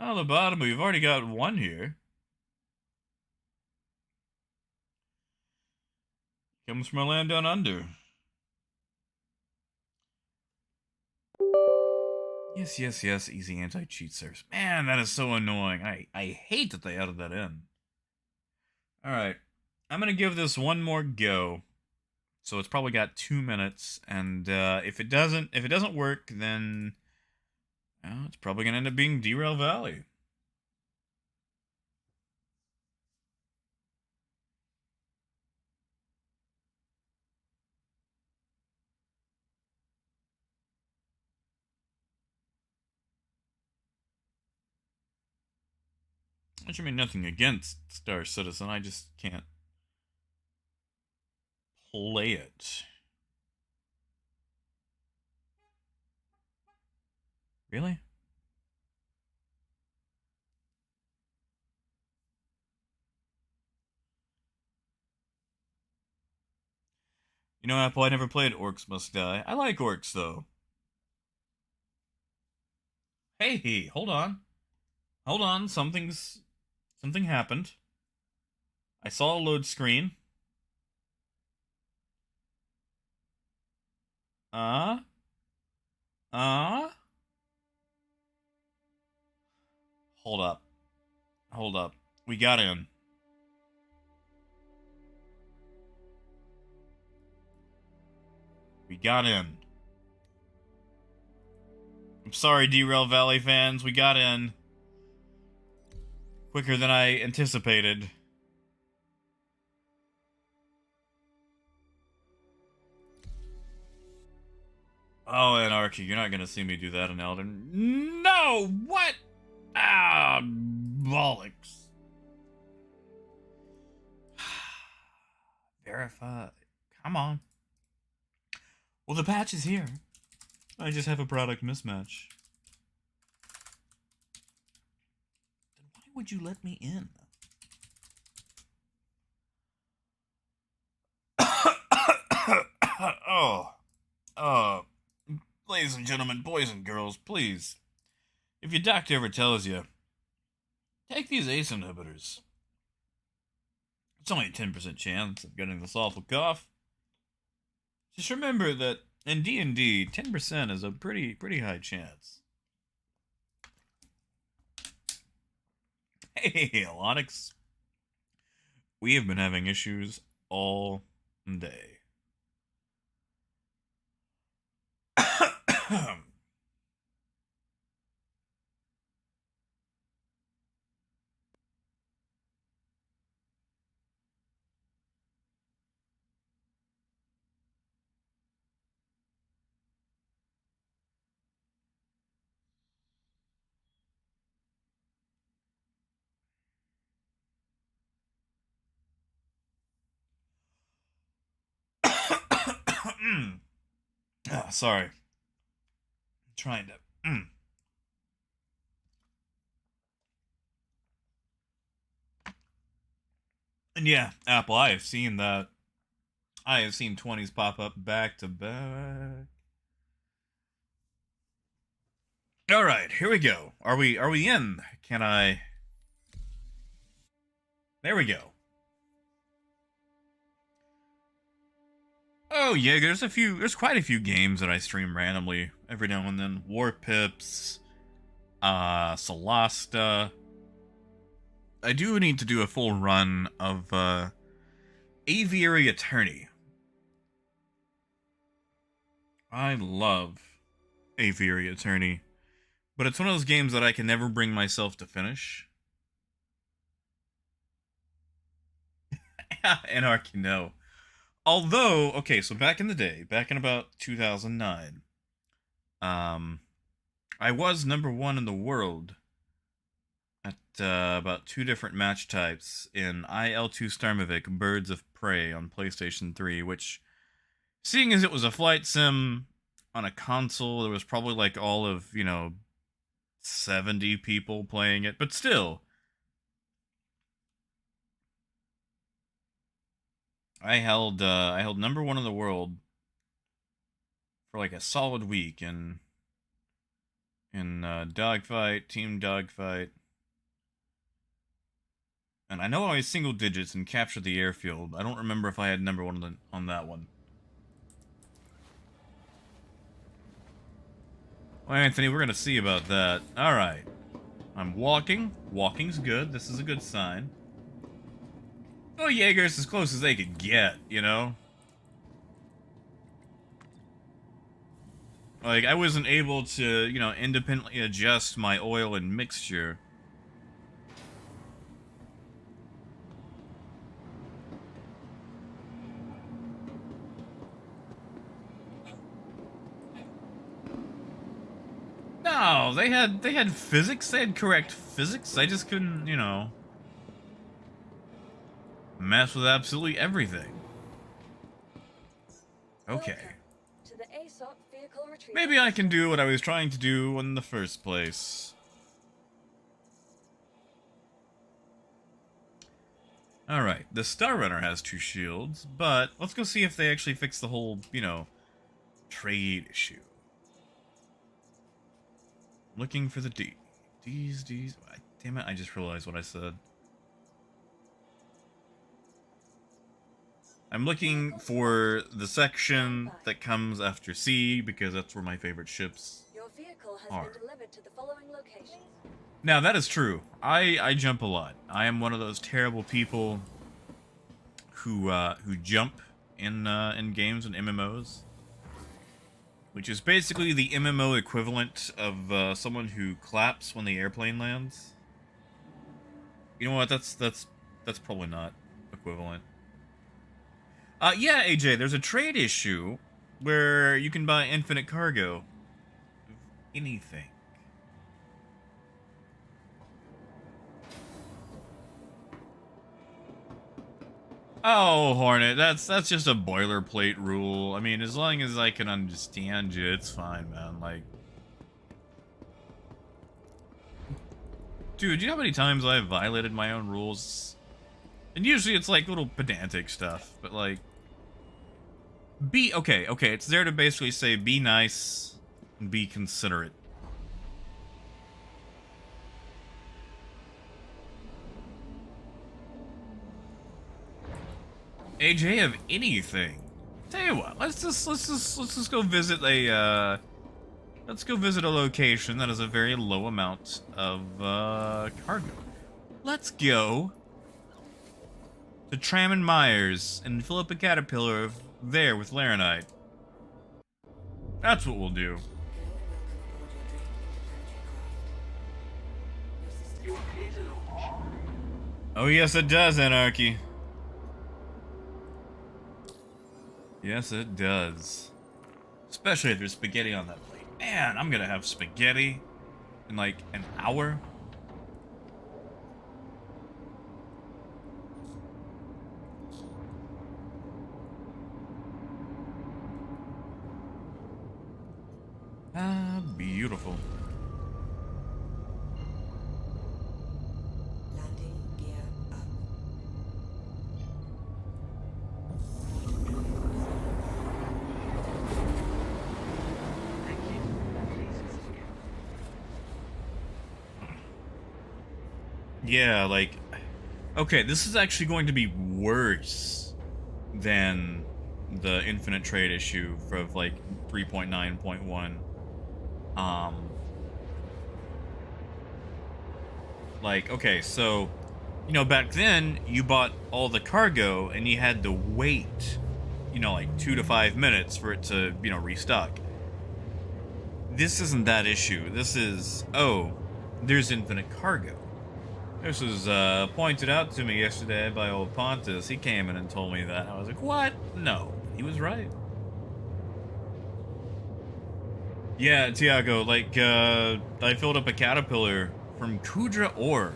Oh, the bottom, we've already got one here. Comes from a land down under. Yes, yes, yes, easy anti-cheat service. Man, that is so annoying. I hate that they added that in. Alright. I'm gonna give this one more go. So it's probably got 2 minutes, and if it doesn't work, then it's probably gonna end up being Derail Valley. Which, I mean, nothing against Star Citizen, I just can't play it. Really? You You know, Apple, I never played Orcs Must Die. I like orcs, though. Hey, hold on. Hold on, something happened. I saw a load screen. Uh? Uh? Hold up. Hold up. We got in. We got in. I'm sorry, Derail Valley fans. We got in. Quicker than I anticipated. Oh, Anarchy, you're not gonna see me do that in Elden. No! What? Ah, bollocks. Verify. Come on. Well, the patch is here. I just have a product mismatch. Then why would you let me in? Oh. Ladies and gentlemen, boys and girls, please. If your doctor ever tells you, take these ACE inhibitors. It's only a 10% chance of getting this awful cough. Just remember that in D&D, 10% is a pretty high chance. Hey, Alonix. We have been having issues all day. Sorry. I'm trying to. And yeah, Apple, I have seen that. I have seen 20s pop up back to back. All right, here we go. Are we in? Can I? There we go. Oh yeah, there's quite a few games that I stream randomly every now and then. War Pips, Solasta. I do need to do a full run of Aviary Attorney. I love Aviary Attorney, but it's one of those games that I can never bring myself to finish. Anarchy, no. Although, okay, so back in the day, back in about 2009, I was #1 in the world at about 2 different match types in IL2 Starmovic Birds of Prey on PlayStation 3, which, seeing as it was a flight sim on a console, there was probably like all of, 70 people playing it, but still. I held #1 in the world for like a solid week in dogfight, team dogfight. And I know I was single digits and captured the airfield. I don't remember if I had #1 on that one. Well, Anthony, we're gonna see about that. Alright. I'm walking. Walking's good. This is a good sign. Oh, Jaeger's as close as they could get, you know? Like, I wasn't able to, independently adjust my oil and mixture. No, they had physics, they had correct physics. I just couldn't, mess with absolutely everything. Okay. Welcome to the ASOP vehicle retrieval. Maybe I can do what I was trying to do in the first place. Alright, the Star Runner has 2 shields, but let's go see if they actually fix the whole, you know, trade issue. Looking for the D. D's. Damn it, I just realized what I said. I'm looking for the section that comes after C, because that's where my favorite ships Your vehicle has are. been delivered to the following location. Now, that is true. I jump a lot. I am one of those terrible people who jump in games and MMOs. Which is basically the MMO equivalent of someone who claps when the airplane lands. You know what? That's probably not equivalent. Yeah, AJ, there's a trade issue where you can buy infinite cargo of anything. Oh, Hornet, that's just a boilerplate rule. I mean, as long as I can understand you, it's fine, man. Like, dude, you know how many times I've violated my own rules? And usually it's like little pedantic stuff, but like, okay, it's there to basically say be nice and be considerate. AJ of anything. Tell you what, let's just go visit a let's go visit a location that has a very low amount of cargo. Let's go to Tram and Myers and fill up a caterpillar there with Laranite. That's what we'll do. Oh yes, it does, Anarchy. Yes, it does. Especially if there's spaghetti on that plate. Man, I'm gonna have spaghetti in like an hour. Ah, beautiful. Landing gear up. Yeah, like, okay, this is actually going to be worse than the infinite trade issue for like 3.9.1. Like, okay, so, you know, back then you bought all the cargo and you had to wait, you know, like 2 to 5 minutes for it to, you know, restock. This isn't that issue. This is, oh, there's infinite cargo. This was pointed out to me yesterday by old Pontus. He came in and told me that. I was like, what? No. He was right. Yeah, Tiago, like, I filled up a caterpillar from Kudra Ore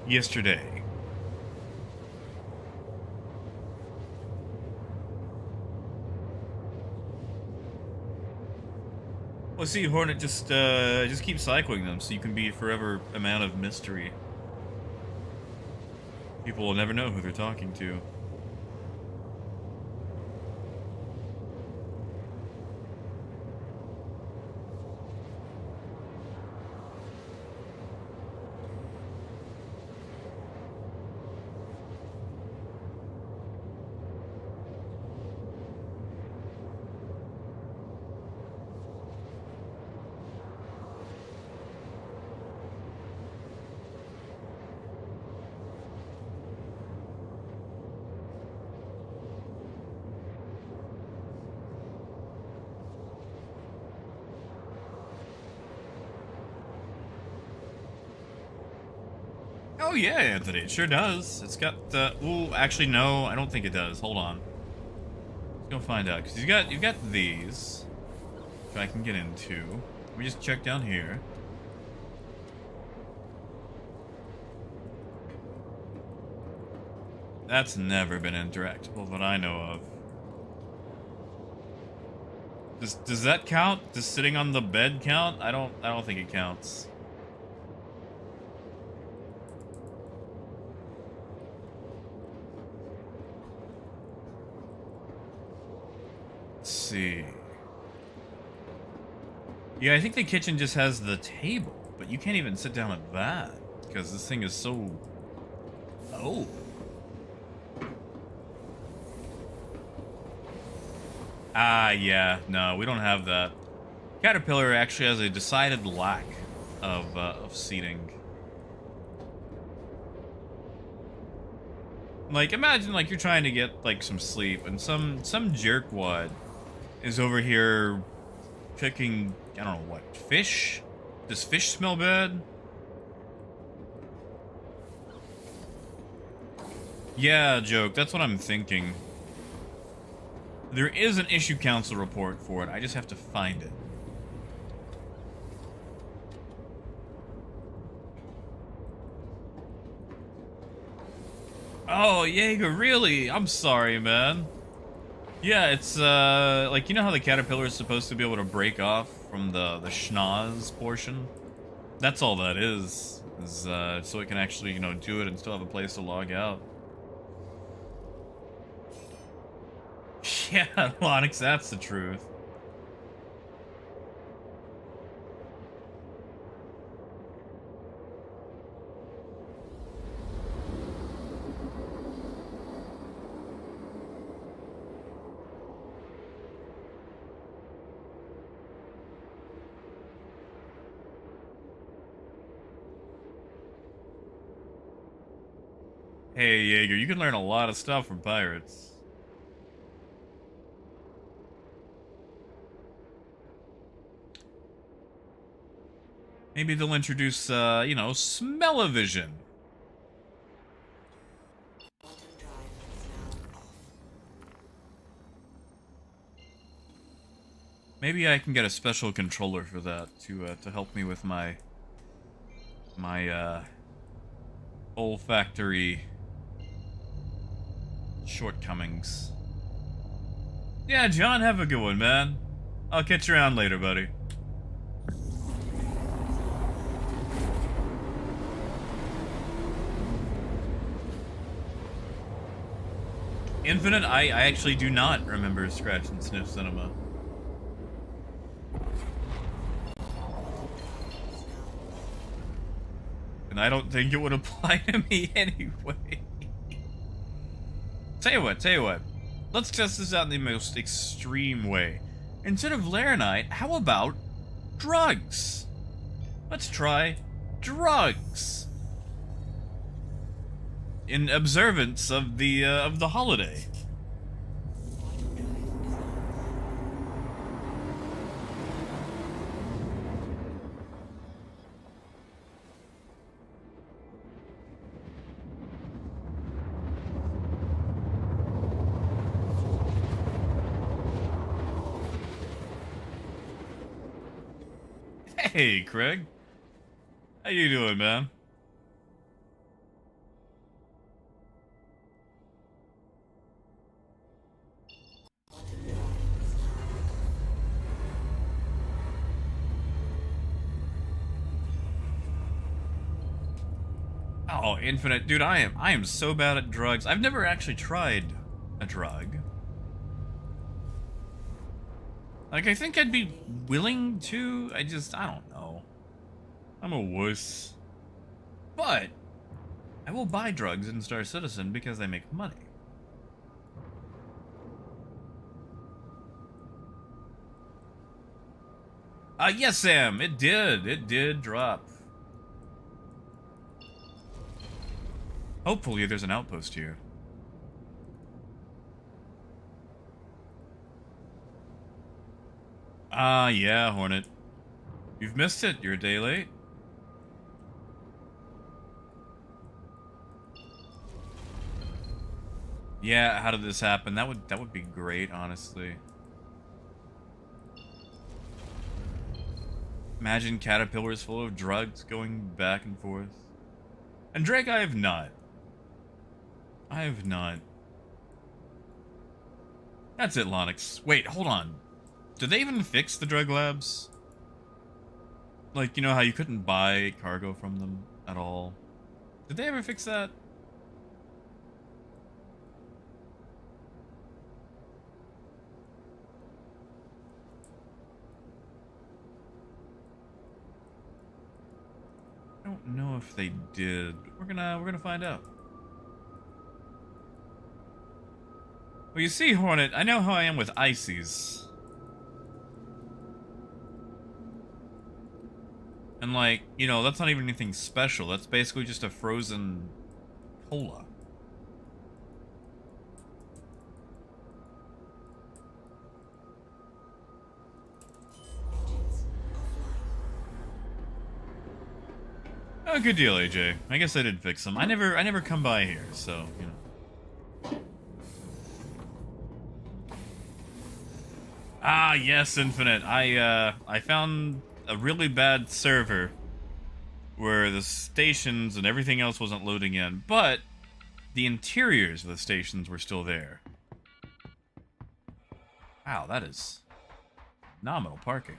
yesterday. Well, see, Hornet, just keep cycling them so you can be forever a man of mystery. People will never know who they're talking to. Oh yeah, Anthony, it sure does. It's got ooh, actually no, I don't think it does. Hold on. Let's go find out, because you've got these, which I can get into. Let me just check down here. That's never been interactable that I know of. Does that count? Does sitting on the bed count? I don't think it counts. see. Yeah, I think the kitchen just has the table, but you can't even sit down at that because this thing is so... Oh. Ah, yeah. No, we don't have that. Caterpillar actually has a decided lack of seating. Like, imagine, like, you're trying to get, like, some sleep, and some jerkwad is over here cooking, I don't know what, fish? Does fish smell bad? Yeah, joke, that's what I'm thinking. There is an issue council report for it, I just have to find it. Oh, Jaeger, really? I'm sorry, man. Yeah, it's, like, you know how the caterpillar is supposed to be able to break off from the schnoz portion? That's all that is so it can actually, you know, do it and still have a place to log out. Yeah, Lonix, that's the truth. Hey, Jaeger, you can learn a lot of stuff from pirates. Maybe they'll introduce, you know, smell-o-vision. Maybe I can get a special controller for that to help me with my olfactory shortcomings. Yeah, John, have a good one, man. I'll catch you around later, buddy. Infinite, I actually do not remember Scratch and Sniff Cinema. And I don't think it would apply to me anyway. Tell you what. Let's test this out in the most extreme way. Instead of Laranite, how about drugs? Let's try drugs. In observance of the holiday. Hey, Craig. How you doing, man? Oh, Infinite, dude, I am so bad at drugs. I've never actually tried a drug. Like, I think I'd be willing to. I don't know. I'm a wuss. But I will buy drugs in Star Citizen because they make money. Yes, Sam, it did. It did drop. Hopefully there's an outpost here. Yeah, Hornet. You've missed it. You're a day late. Yeah, how did this happen? That would be great, honestly. Imagine caterpillars full of drugs going back and forth. And Drake, I have not. I have not. That's it, Lonix. Wait, hold on. Did they even fix the drug labs? Like, you know how you couldn't buy cargo from them at all? Did they ever fix that? don't know if they did. We're gonna find out. Well, you see, Hornet, I know how I am with ices. And like, you know, that's not even anything special. That's basically just a frozen cola. Oh, good deal, AJ. I guess I did fix them. I never come by here, so, you know. Ah, yes, Infinite. I found a really bad server where the stations and everything else wasn't loading in, but the interiors of the stations were still there. Wow, that is nominal parking.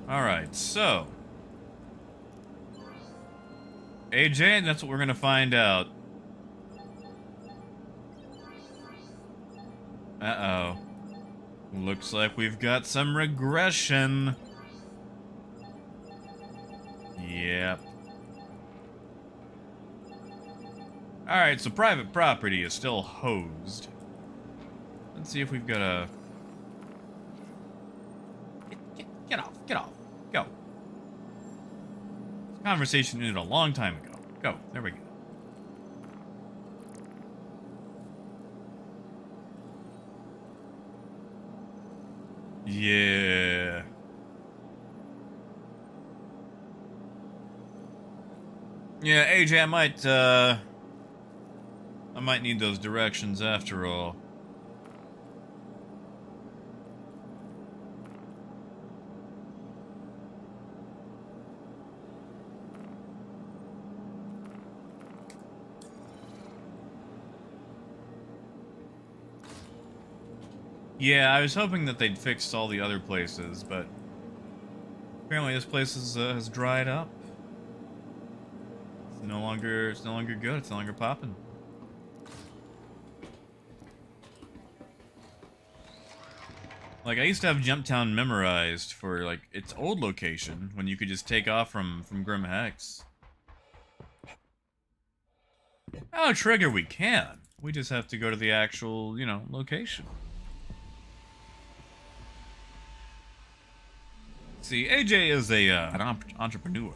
Alright, so AJ, that's what we're gonna find out. Uh-oh. Looks like we've got some regression. Yep. Alright, so private property is still hosed. Let's see if we've got a... Get off, get off, go. This conversation ended a long time ago. Go, there we go. Yeah. Yeah, AJ, I might need those directions after all. Yeah, I was hoping that they'd fixed all the other places, but apparently this place has dried up. It's no longer good. It's no longer popping. Like, I used to have Jumptown memorized for like its old location when you could just take off from Grim Hex. Oh, trigger, we can. We just have to go to the actual, you know, location. See, AJ is an entrepreneur,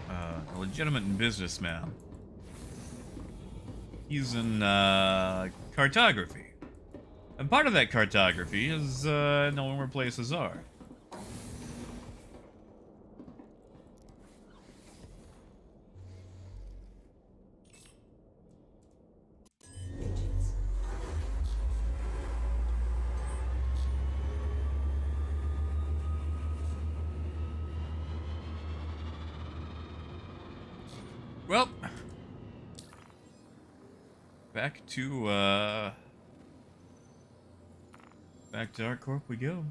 a legitimate businessman. He's in cartography, and part of that cartography is knowing where places are. Well, back to ArcCorp we go.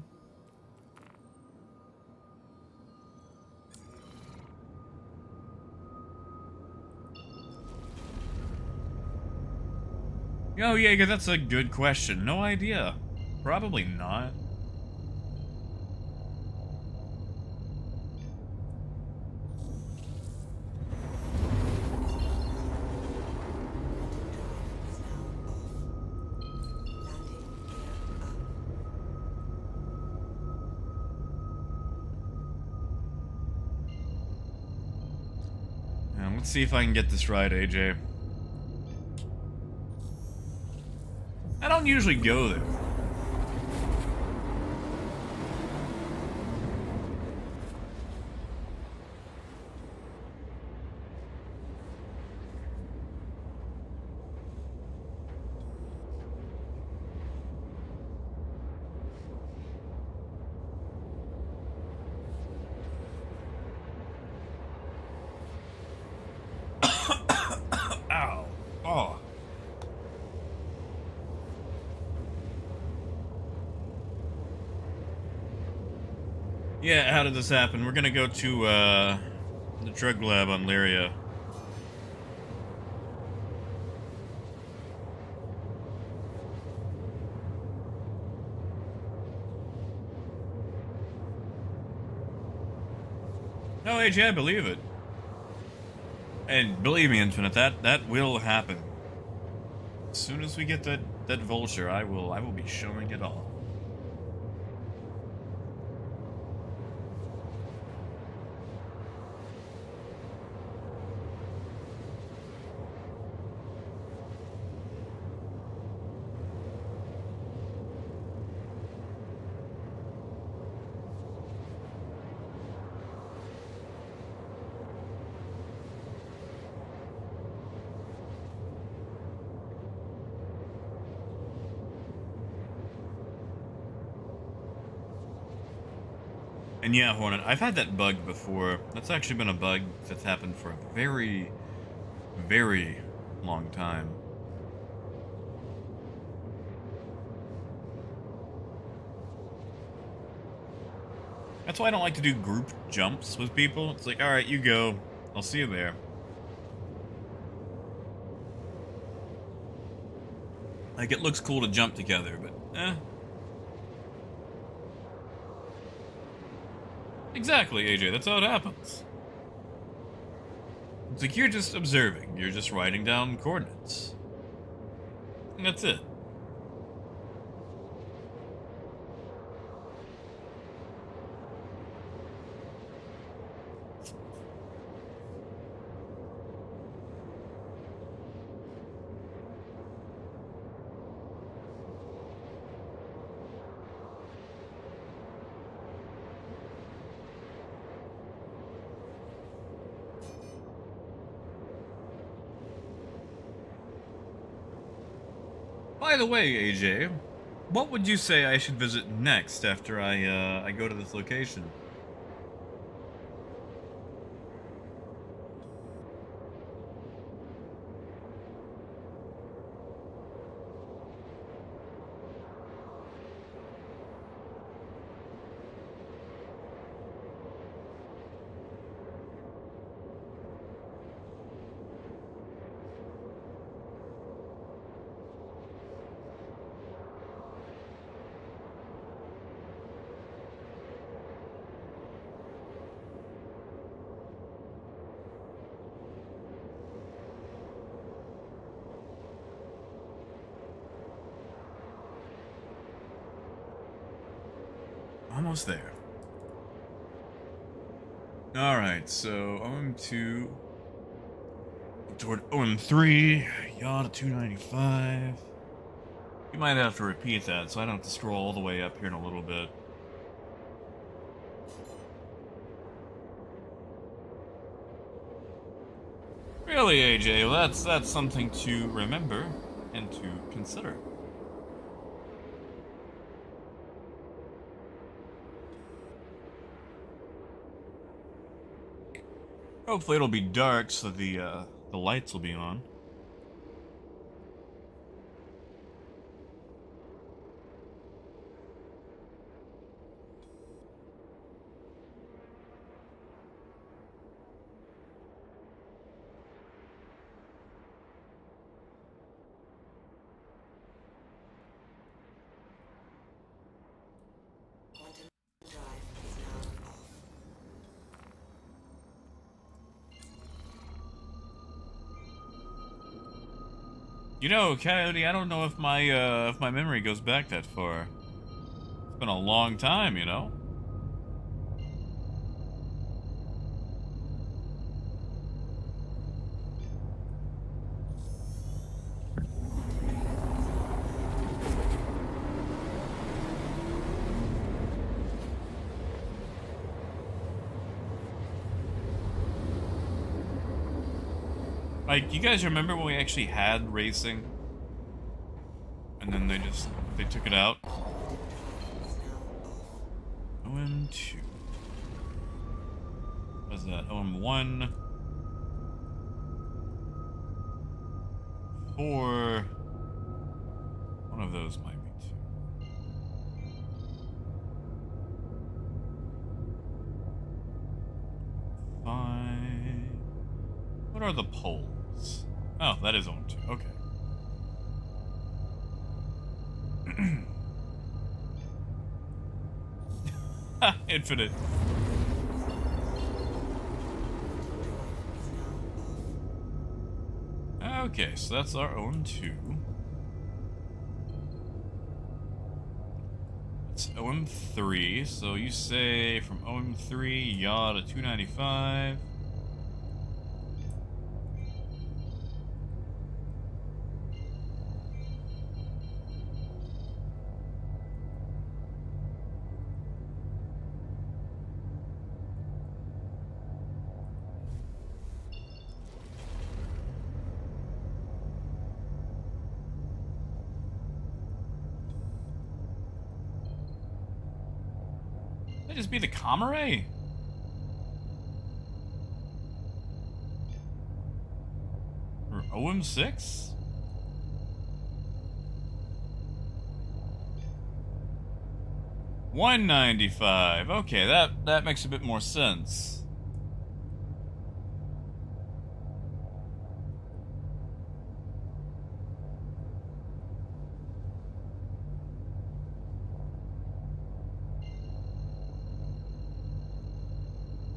Oh, yeah, that's a good question. No idea. Probably not. Let's see if I can get this right, AJ. I don't usually go there. Ow. Oh. Yeah, how did this happen? We're gonna go to, the drug lab on Lyria. No, AJ, I believe it. And believe me, Infinite, that will happen. As soon as we get that vulture, I will be showing it all. And yeah, Hornet, I've had that bug before. That's actually been a bug that's happened for a very, very long time. That's why I don't like to do group jumps with people. It's like, alright, you go. I'll see you there. Like, it looks cool to jump together, but, eh. Exactly, AJ, that's how it happens. It's like you're just observing, you're just writing down coordinates. And that's it. By the way, AJ, what would you say I should visit next after I go to this location? Almost there. Alright, so OM2 toward OM3, yaw to 295. You might have to repeat that, so I don't have to scroll all the way up here in a little bit. Really, AJ, well, that's something to remember and to consider. Hopefully it'll be dark so the lights will be on. Quantum drive is now off. You know, Coyote, I don't know if my memory goes back that far. It's been a long time, you know? Like, you guys remember when we actually had racing? And then they took it out? OM2. What's that? OM1. 4. One of those might be 2. 5. What are the poles? Oh, that is OM2. Okay. Infinite. Okay, so that's our own 2. It's OM3, so you say from OM3, yaw to 295. Would that just be the Comare? Or OM6? $195. Okay, that makes a bit more sense.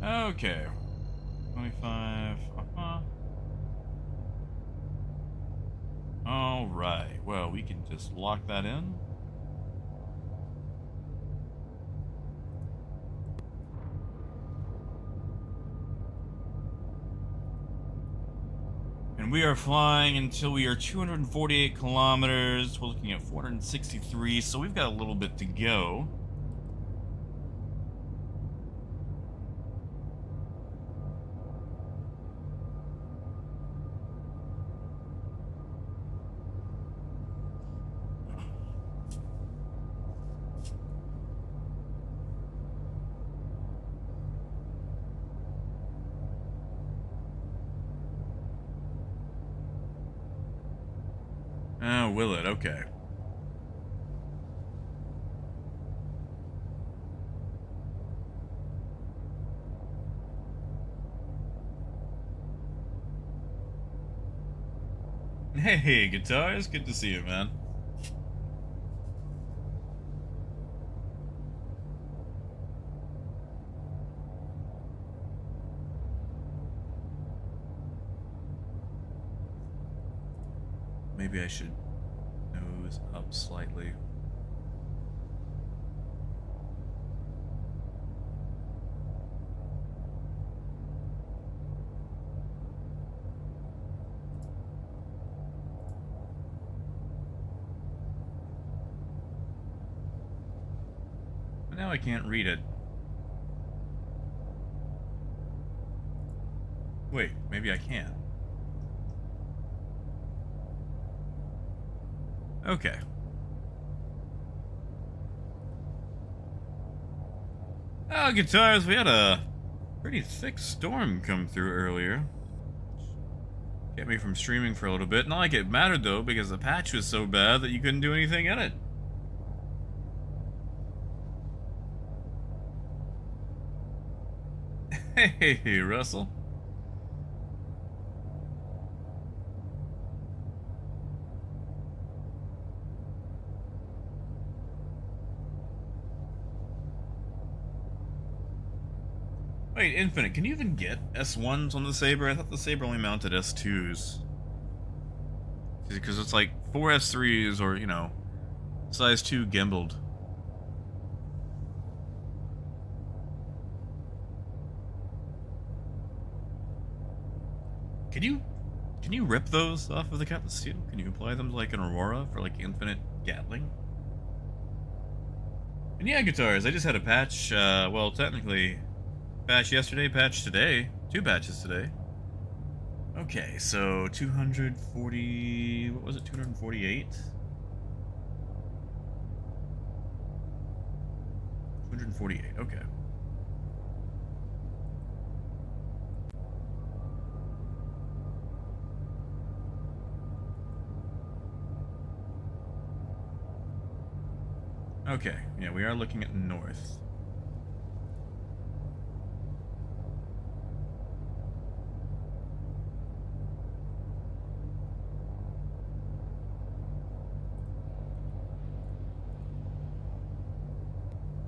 Okay. 25. Alright. Well, we can just lock that in. And we are flying until we are 248 kilometers. We're looking at 463, so we've got a little bit to go. Oh, will it? Okay. Hey, Guitars, good to see you, man. Maybe I should nose up slightly. But now I can't read it. Wait, maybe I can. Okay. Oh, Guitars, we had a pretty thick storm come through earlier. Kept me from streaming for a little bit. Not like it mattered though, because the patch was so bad that you couldn't do anything in it. Hey, Russell. Wait, Infinite, can you even get S1s on the Saber? I thought the Saber only mounted S2s. Because it's like 4 S3s or, you know, size 2 gimbaled. Can you rip those off of the Captain Steel? Can you apply them to like an Aurora for like Infinite Gatling? And yeah, Guitars, I just had a patch, well, technically, patch yesterday, patch today. 2 patches today. Okay, so 240... what was it, 248? 248, okay. Okay, yeah, we are looking at north.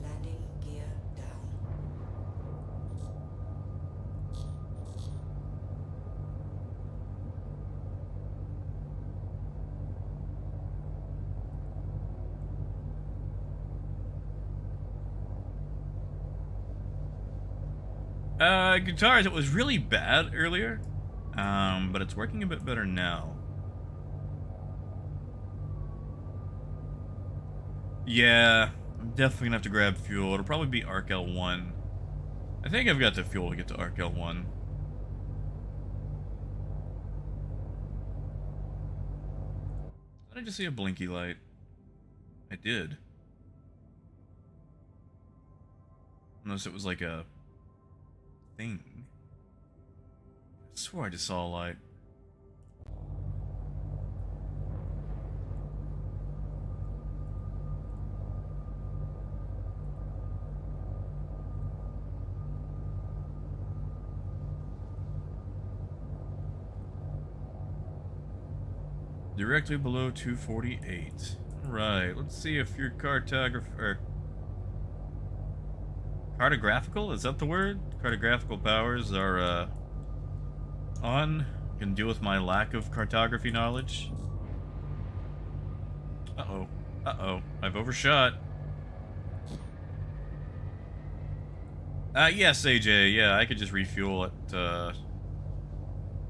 Landing gear down. Guitars, it was really bad earlier, but it's working a bit better now. Yeah, I'm definitely gonna have to grab fuel. It'll probably be Arc L1. I think I've got the fuel to get to Arc L1. Did I just see a blinky light? I did. Unless it was like a thing. I swore I just saw a light. Directly below 248. Alright, let's see if your cartographical? Is that the word? Cartographical powers are, on. Can deal with my lack of cartography knowledge. Uh-oh. Uh-oh. I've overshot. Yes, AJ. Yeah, I could just refuel at,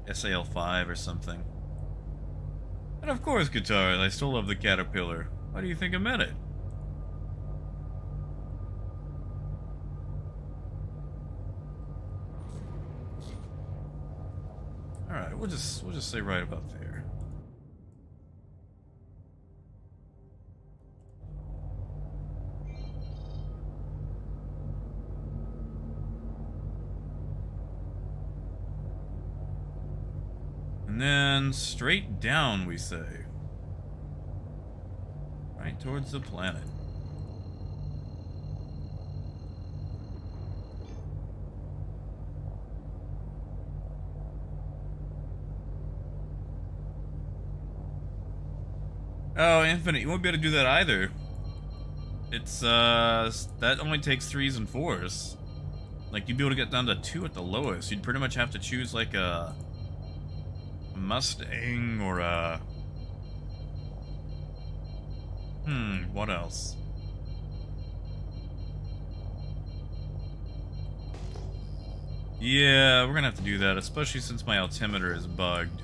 SAL5 or something. And of course, guitars, I still love the Caterpillar. Why do you think I meant it? Alright, we'll just say right about there. And then straight down, we say. Right towards the planet. Oh, Infinite, you won't be able to do that either. It's, that only takes 3s and 4s. Like, you'd be able to get down to 2 at the lowest. You'd pretty much have to choose, like, a Mustang or a... what else? Yeah, we're gonna have to do that, especially since my altimeter is bugged.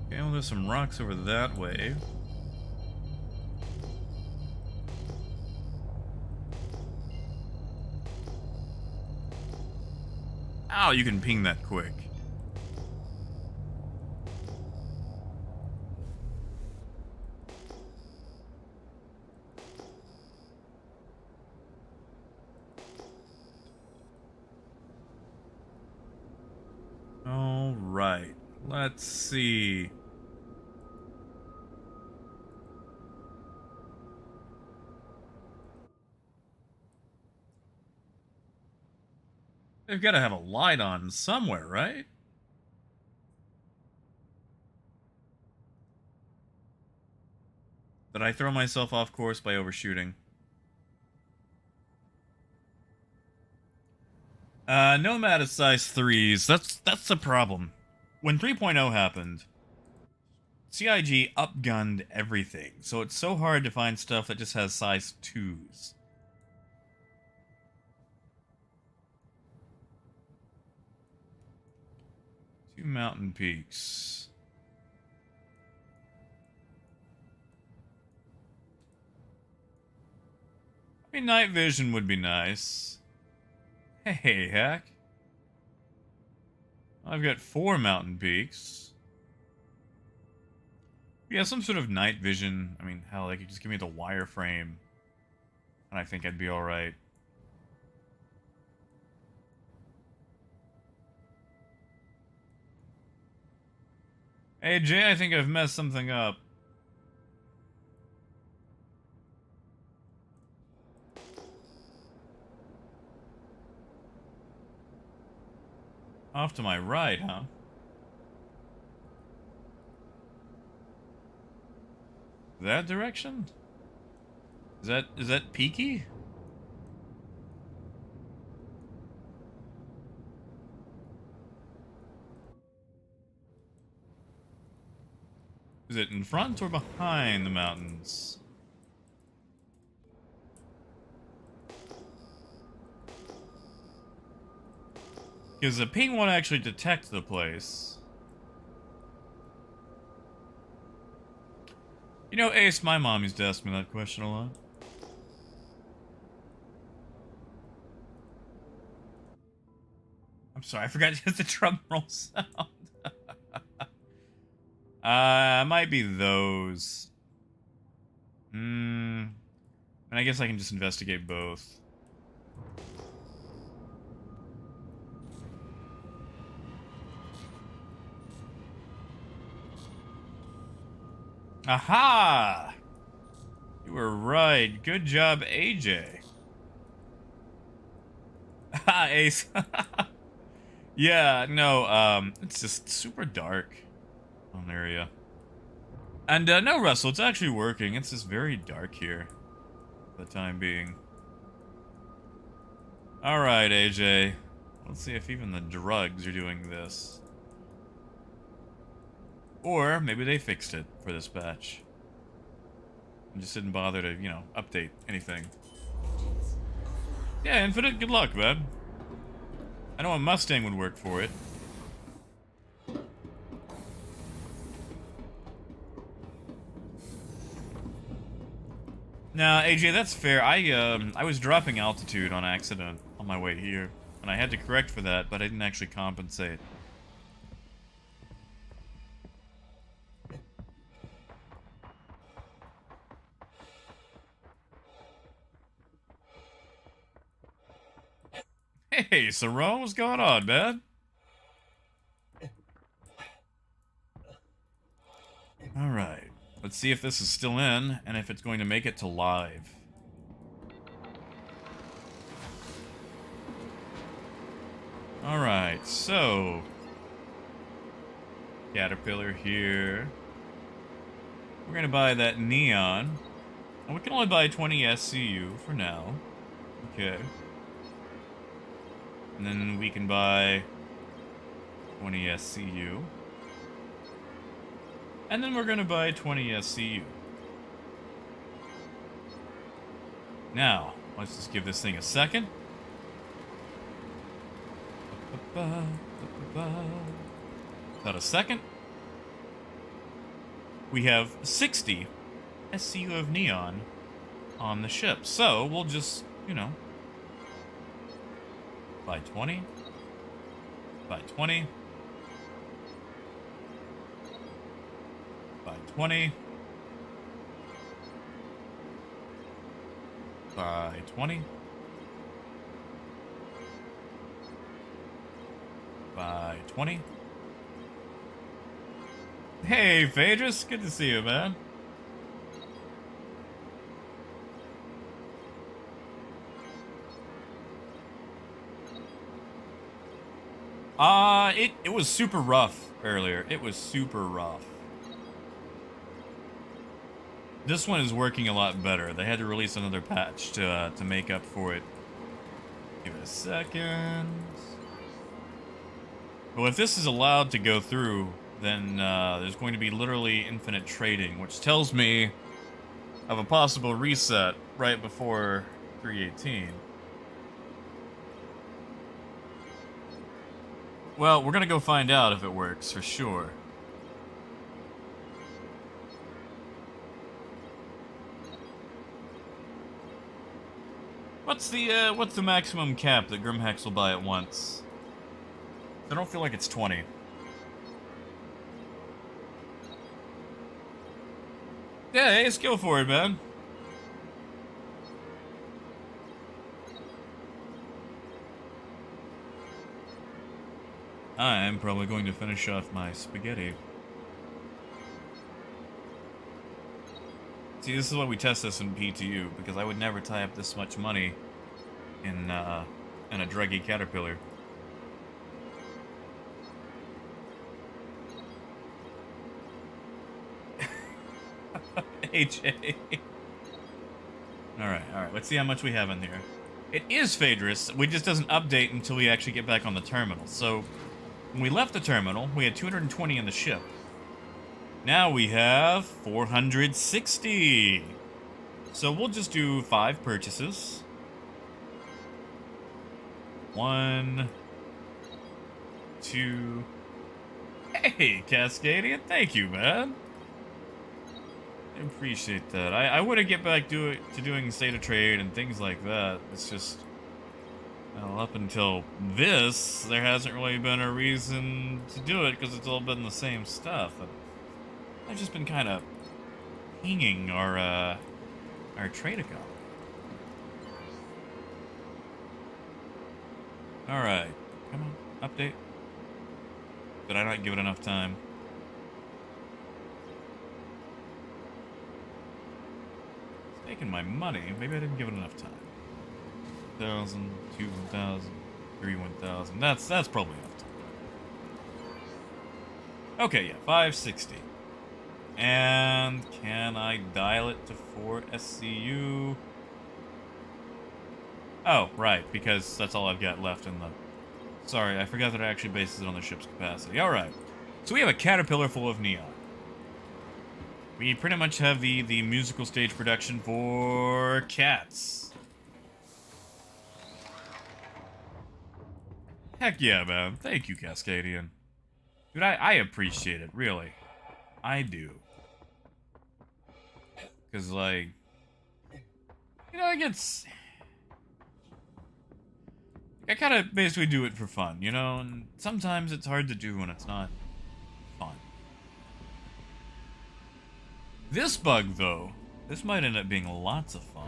Okay, well, there's some rocks over that way. Ow, you can ping that quick. All right, let's see. They've got to have a light on somewhere, right? Did I throw myself off course by overshooting? Nomad is size 3s. That's the problem. When 3.0 happened, CIG upgunned everything, so it's so hard to find stuff that just has size 2s. Two mountain peaks. I mean, night vision would be nice. Hey, heck. I've got 4 mountain peaks. Yeah, some sort of night vision. I mean, hell, they could just give me the wireframe, and I think I'd be alright. Hey, Jay, I think I've messed something up. Off to my right, huh? That direction? Is that peaky? Is it in front or behind the mountains? Because the ping won't actually detect the place. You know, Ace, my mom used to ask me that question a lot. I'm sorry, I forgot to hit the drum roll sound. Might be those. And I guess I can just investigate both. Aha! You were right. Good job, AJ. Ha, Ace. Yeah, no, it's just super dark on the area. And, no, Russell, it's actually working. It's just very dark here for the time being. Alright, AJ. Let's see if even the drugs are doing this. Or maybe they fixed it for this patch. And just didn't bother to, you know, update anything. Yeah, Infinite, good luck, man. I know a Mustang would work for it. Nah, AJ, that's fair. I was dropping altitude on accident on my way here, and I had to correct for that, but I didn't actually compensate. Hey, Saron, what's going on, man? Alright, let's see if this is still in, and if it's going to make it to live. Alright, so... Caterpillar here. We're gonna buy that neon. And we can only buy 20 SCU for now. Okay. And then we can buy 20 SCU. And then we're gonna buy 20 SCU. Now, let's just give this thing a second. About a second. We have 60 SCU of neon on the ship. So, we'll just, you know, buy 20. Buy 20. Buy 20. Buy 20. Buy 20. Hey, Phaedrus, good to see you, man. It was super rough earlier. It was super rough. This one is working a lot better. They had to release another patch to make up for it. Give it a second. Well, if this is allowed to go through, then there's going to be literally infinite trading, which tells me of a possible reset right before 318. Well, we're gonna go find out if it works, for sure. What's the maximum cap that Grimhex will buy at once? I don't feel like it's 20. Yeah, hey, let's go for it, man. I'm probably going to finish off my spaghetti. See, this is why we test this in PTU, because I would never tie up this much money in a druggy caterpillar. AJ. Alright, let's see how much we have in here. It is Phaedrus, it just doesn't update until we actually get back on the terminal. So, when we left the terminal, we had 220 in the ship. Now we have 460. So we'll just do 5 purchases. 1, 2. Hey, Cascadian, thank you, man. I appreciate that. I want to get back to doing state of trade and things like that. It's just, well, up until this, there hasn't really been a reason to do it because it's all been the same stuff. I've just been kind of pinging our trade account. All right, come on, update. Did I not give it enough time? It's taking my money. Maybe I didn't give it enough time. 1,000, 2, 1,000, 3, 1,000. That's probably enough time. Okay, yeah, 560. And can I dial it to 4 SCU? Oh, right, because that's all I've got left in the... Sorry, I forgot that it actually bases it on the ship's capacity. Alright, so we have a caterpillar full of neon. We pretty much have the musical stage production for cats. Heck yeah, man. Thank you, Cascadian. Dude, I appreciate it, really. I do. Because, like... You know, it gets... I kind of basically do it for fun, you know? And sometimes it's hard to do when it's not fun. This bug, though, this might end up being lots of fun.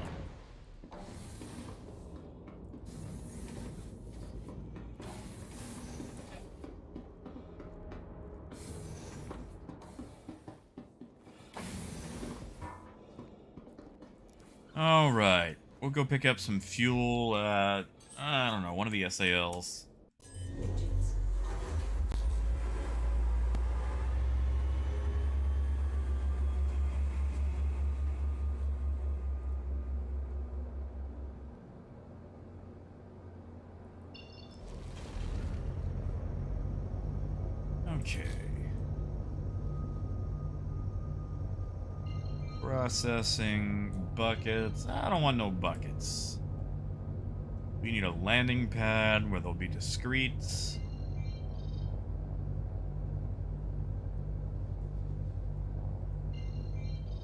Alright, we'll go pick up some fuel at, I don't know, one of the SALs. Okay. Processing buckets. I don't want no buckets. We need a landing pad where there'll be discreets.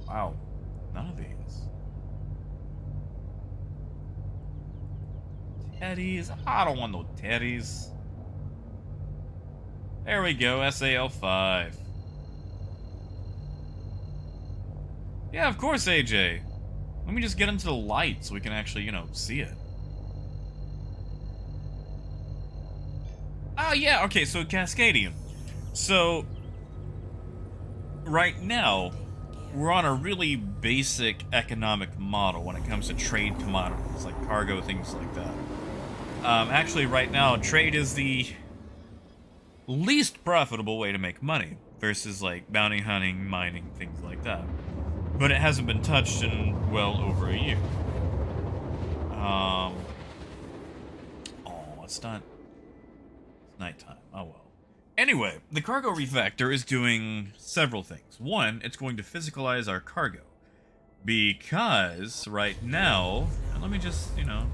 Wow, none of these. Teddies? I don't want no teddies. There we go, SAL 5. Yeah, of course, AJ. Let me just get into the light so we can actually, you know, see it. Oh, yeah, okay, so Cascadian. So, right now, we're on a really basic economic model when it comes to trade commodities, like cargo, things like that. Actually, right now, trade is the least profitable way to make money versus, like, bounty hunting, mining, things like that. But it hasn't been touched in well over a year. Oh, it's not... It's nighttime. Oh well. Anyway, the cargo refactor is doing several things. One, it's going to physicalize our cargo. Because right now... And let me just, you know...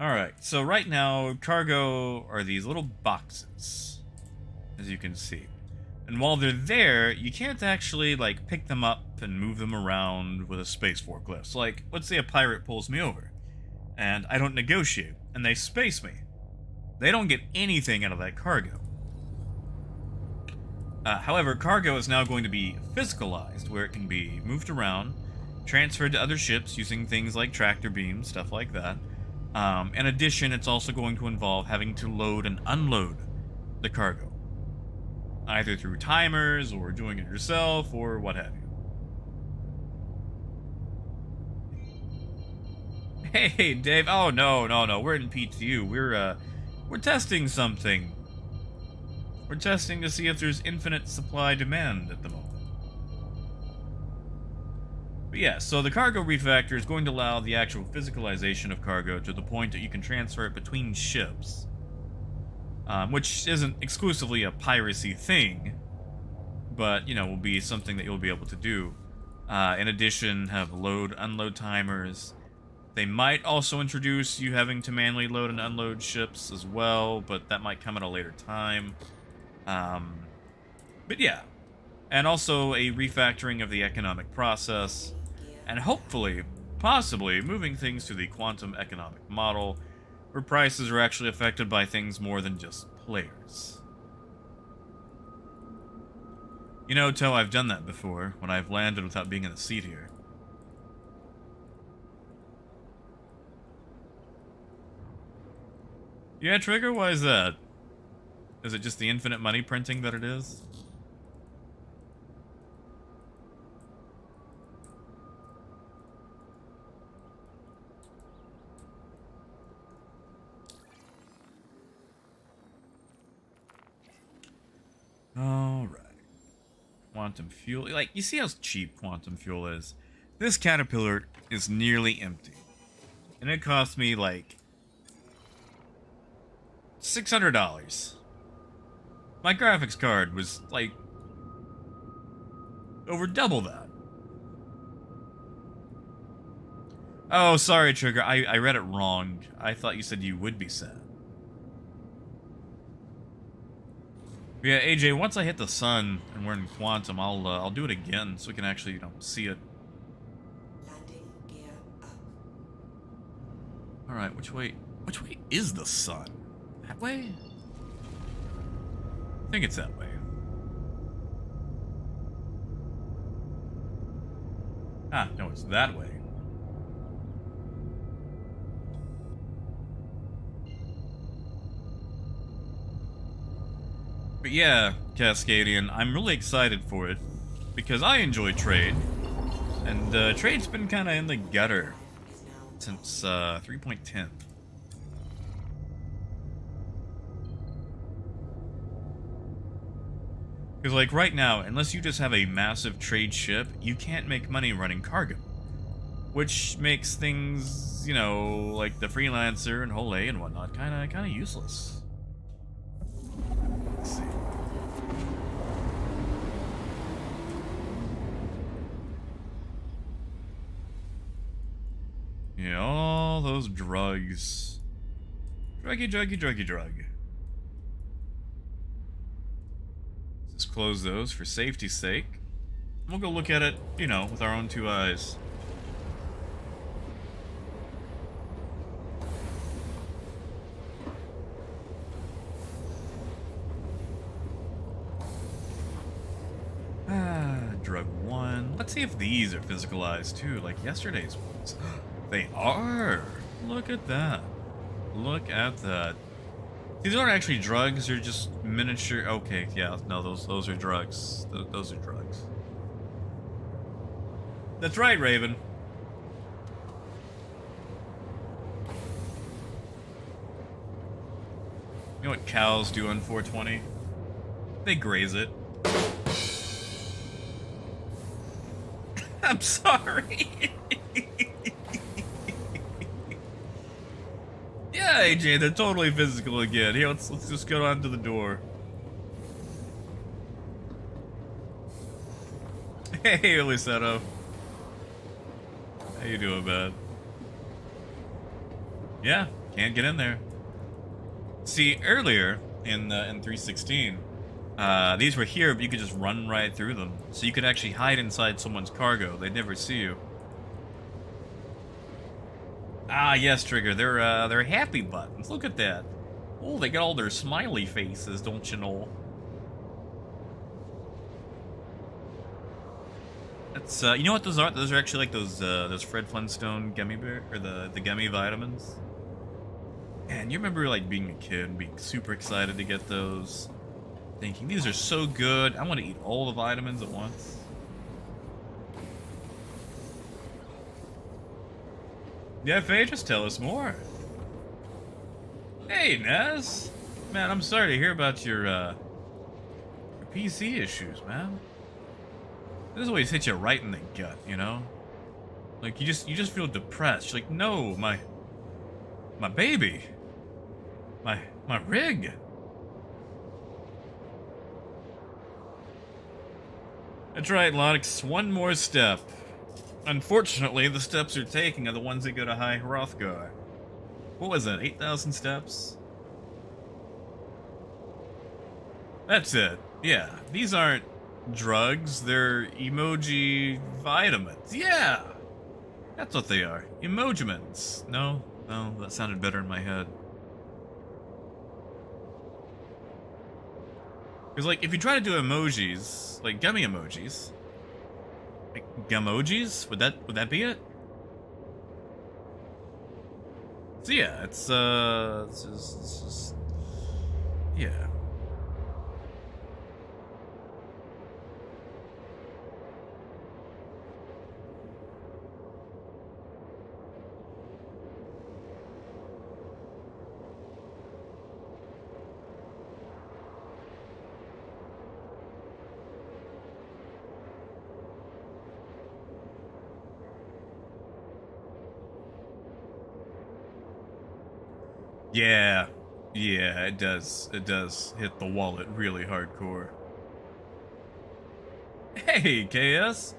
Alright, so right now, cargo are these little boxes. As you can see. And while they're there, you can't actually, like, pick them up and move them around with a space forklift. So, like, let's say a pirate pulls me over, and I don't negotiate, and they space me. They don't get anything out of that cargo. However, cargo is now going to be physicalized, where it can be moved around, transferred to other ships using things like tractor beams, stuff like that. In addition, it's also going to involve having to load and unload the cargo. Either through timers, or doing it yourself, or what have you. Hey, Dave. Oh, no. We're in PTU. We're testing something. We're testing to see if there's infinite supply-demand at the moment. But yeah, so the cargo refactor is going to allow the actual physicalization of cargo to the point that you can transfer it between ships. which isn't exclusively a piracy thing, but, you know, will be something that you'll be able to do. In addition, have load-unload timers. They might also introduce you having to manually load and unload ships as well, but that might come at a later time. But yeah. And also a refactoring of the economic process, and hopefully, possibly, moving things to the quantum economic model, where prices are actually affected by things more than just players. You know, Toe, I've done that before, when I've landed without being in the seat here. Yeah, Trigger, why is that? Is it just the infinite money printing that it is? Alright. Quantum fuel. Like, you see how cheap quantum fuel is? This caterpillar is nearly empty. And it cost me, like, $600. My graphics card was, like, over double that. Oh, sorry, Trigger. I read it wrong. I thought you said you would be sad. Yeah, AJ, once I hit the sun and we're in quantum, I'll do it again so we can actually, you know, see it. Landing gear up. Alright, which way is the sun? That way? I think it's that way. Ah, no, it's that way. But yeah, Cascadian, I'm really excited for it, because I enjoy trade, and trade's been kind of in the gutter since 3.10. Because, like, right now, unless you just have a massive trade ship, you can't make money running cargo. Which makes things, you know, like the freelancer and whole A and whatnot, kind of useless. Let's see. Yeah, all those drugs. Drug. Just close those for safety's sake. We'll go look at it, you know, with our own two eyes. Drug 1. Let's see if these are physicalized too, like yesterday's ones. They are! Look at that. Look at that. These aren't actually drugs, they're just miniature. Okay, yeah, no, those are drugs. Those are drugs. That's right, Raven. You know what cows do on 420? They graze it. I'm sorry. Yeah, AJ, they're totally physical again. Here, let's just go on to the door. Hey, Luceto. How you doing, man? Yeah, can't get in there. See, earlier in 316, these were here, but you could just run right through them. So you could actually hide inside someone's cargo. They'd never see you. Ah, yes, Trigger. They're happy buttons. Look at that. Oh, they got all their smiley faces, don't you know? That's you know what those are? Those are actually like those Fred Flintstone gummy bear or the gummy vitamins. And you remember like being a kid and being super excited to get those, thinking these are so good. I want to eat all the vitamins at once. Yeah, Faye, just tell us more. Hey, Nez. Man, I'm sorry to hear about your PC issues, man. This always hits you right in the gut, you know? Like, you just feel depressed. You're like, no, my baby. My rig. That's right, Lonix. One more step. Unfortunately, the steps you're taking are the ones that go to High Hrothgar. What was that, 8,000 steps? That's it. Yeah, these aren't drugs, they're emoji vitamins. Yeah! That's what they are. Emojiments. No, that sounded better in my head. Because, like, if you try to do emojis, like gummy emojis, like gumojis, would that be it? So yeah, it's just yeah. Yeah, yeah, it does. It does hit the wallet really hardcore. Hey, KS.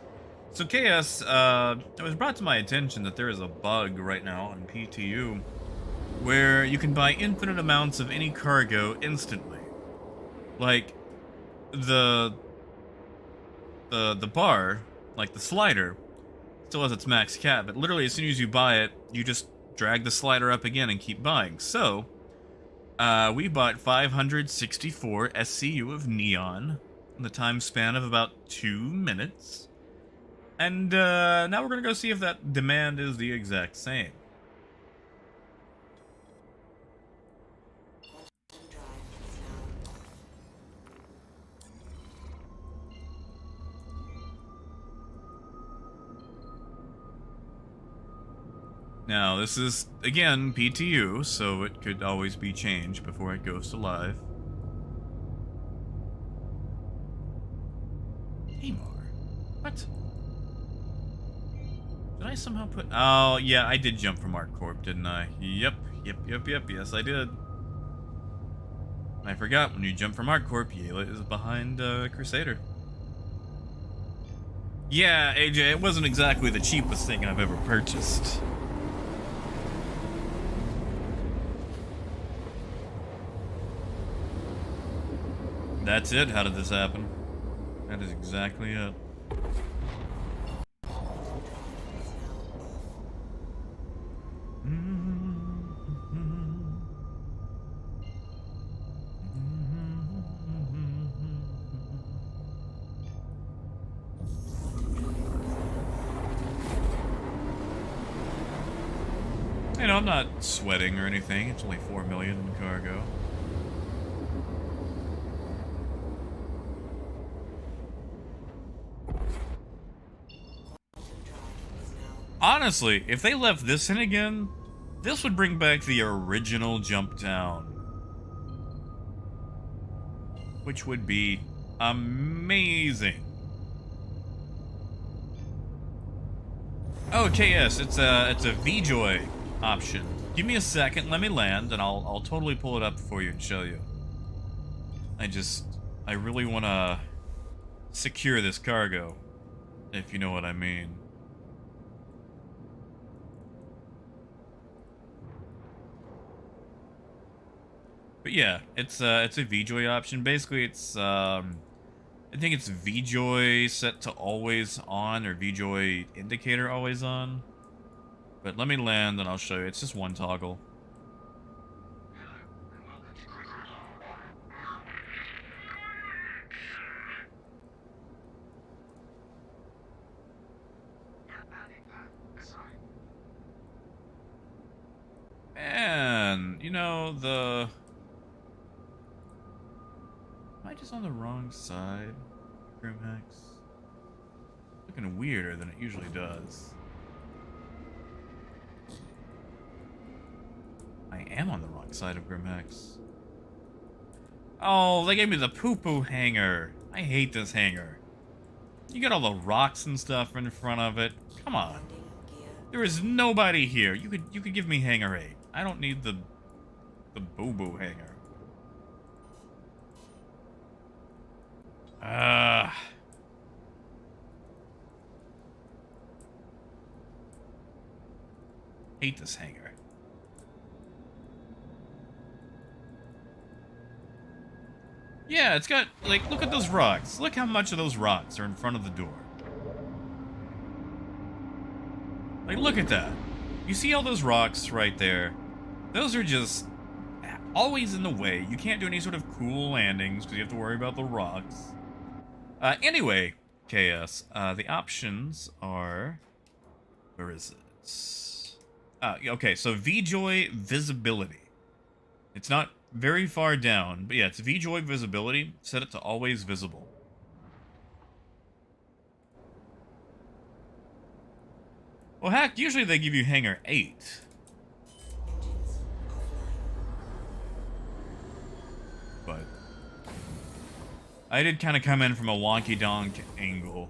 So KS, it was brought to my attention that there is a bug right now on PTU where you can buy infinite amounts of any cargo instantly. Like the bar, like the slider, still has its max cap, but literally as soon as you buy it, you just drag the slider up again and keep buying. So, we bought 564 SCU of neon in the time span of about 2 minutes. And, now we're gonna go see if that demand is the exact same. Now, this is, again, PTU, so it could always be changed before it goes to live. Amar? What? Did I somehow put... Oh, yeah, I did jump from ArcCorp, didn't I? Yep, yes I did. I forgot, when you jump from ArcCorp, Yela is behind, Crusader. Yeah, AJ, it wasn't exactly the cheapest thing I've ever purchased. That's it. How did this happen? That is exactly it. You know, I'm not sweating or anything. It's only 4 million in cargo. Honestly, if they left this in again, this would bring back the original jump down. Which would be amazing. Okay, yes, it's a VJoy option. Give me a second, let me land, and I'll totally pull it up for you and show you. I really want to secure this cargo, if you know what I mean. But yeah, it's a VJoy option. Basically, it's I think it's VJoy set to always on or VJoy indicator always on. But let me land and I'll show you. It's just one toggle. Man, you know, am I just on the wrong side, Grimhex? Looking weirder than it usually does. I am on the wrong side of Grimhex. Oh, they gave me the poo-poo hanger. I hate this hanger. You got all the rocks and stuff in front of it. Come on. There is nobody here. You could give me hanger 8. I don't need the boo-boo hanger. Hate this hangar. Yeah, it's got, like, look at those rocks. Look how much of those rocks are in front of the door. Like, look at that. You see all those rocks right there? Those are just always in the way. You can't do any sort of cool landings because you have to worry about the rocks. Anyway, KS, the options are... Where is it? Okay, so VJoy visibility. It's not very far down, but yeah, it's VJoy visibility. Set it to always visible. Well, heck, usually they give you hangar 8. But I did kind of come in from a wonky-donk angle.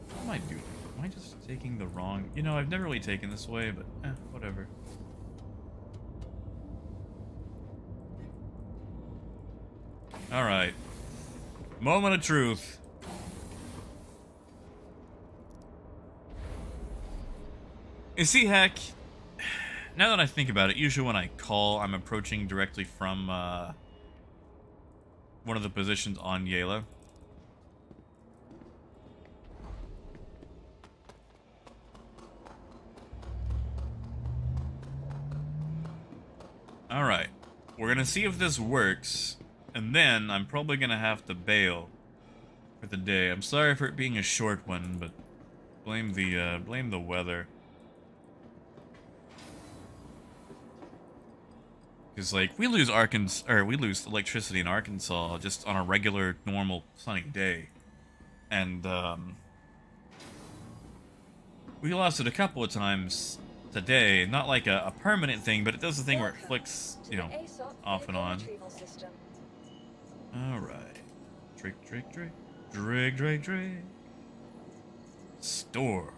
What am I doing? Am I just taking the wrong... You know, I've never really taken this way, but whatever. Alright. Moment of truth. You see, heck, now that I think about it, usually when I call, I'm approaching directly from one of the positions on Yela. Alright, we're gonna see if this works, and then I'm probably gonna have to bail for the day. I'm sorry for it being a short one, but blame the weather. Because, like, we lose electricity in Arkansas just on a regular, normal, sunny day. And, we lost it a couple of times today. Not like a permanent thing, but it does the thing where it flicks, you know, off and on. Alright. Drag. Store.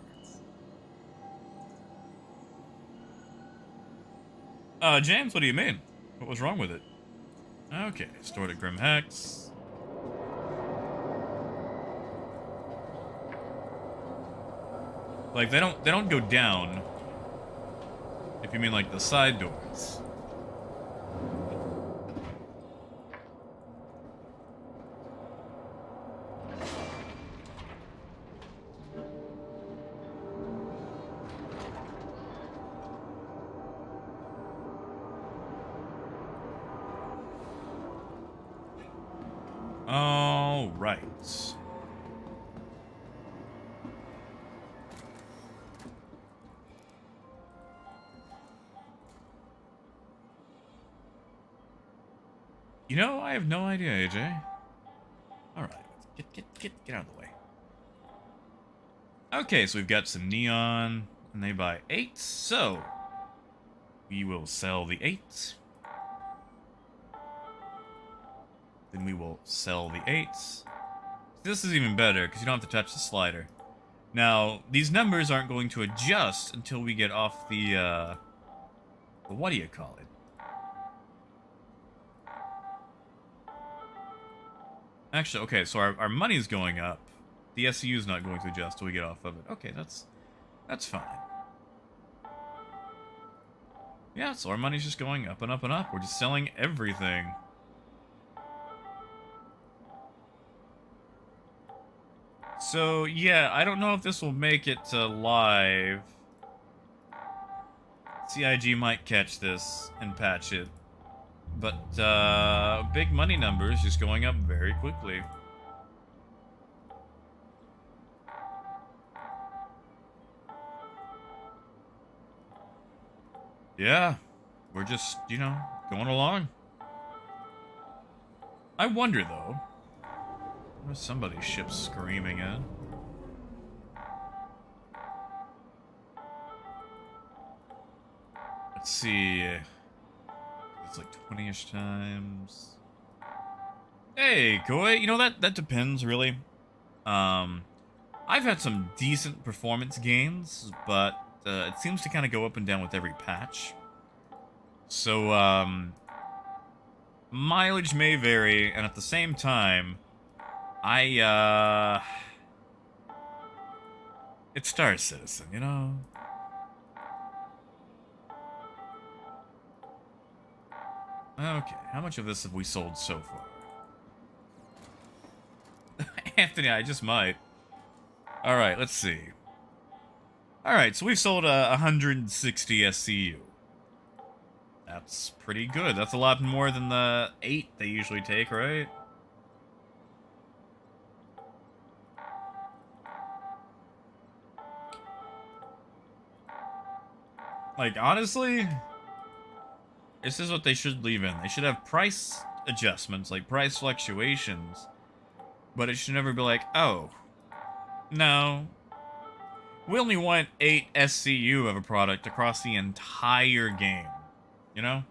James, what do you mean? What was wrong with it? Okay, stored at Grim Hex. Like, they don't go down. If you mean, like, the side doors. All right. You know, I have no idea, AJ. All right, get out of the way. Okay, so we've got some neon, and they buy 8, so we will sell the 8. Then we will sell the 8s. This is even better, because you don't have to touch the slider. Now, these numbers aren't going to adjust until we get off the what do you call it? Actually, okay, so our money's going up. The SCU is not going to adjust till we get off of it. Okay, that's fine. Yeah, so our money's just going up and up and up. We're just selling everything. So, yeah, I don't know if this will make it to live. CIG might catch this and patch it. But, big money numbers just going up very quickly. Yeah, we're just, you know, going along. I wonder, though. There's somebody's ship screaming in. Let's see. It's like 20-ish times. Hey, Koi. You know, that depends, really. I've had some decent performance gains, but it seems to kind of go up and down with every patch. So, mileage may vary, and at the same time, It's Star Citizen, you know? Okay, how much of this have we sold so far? Anthony, I just might. Alright, let's see. Alright, so we've sold 160 SCU. That's pretty good. That's a lot more than the 8 they usually take, right? Like, honestly, this is what they should leave in. They should have price adjustments, like price fluctuations, but it should never be like, oh, no, we only want 8 SCU of a product across the entire game, you know?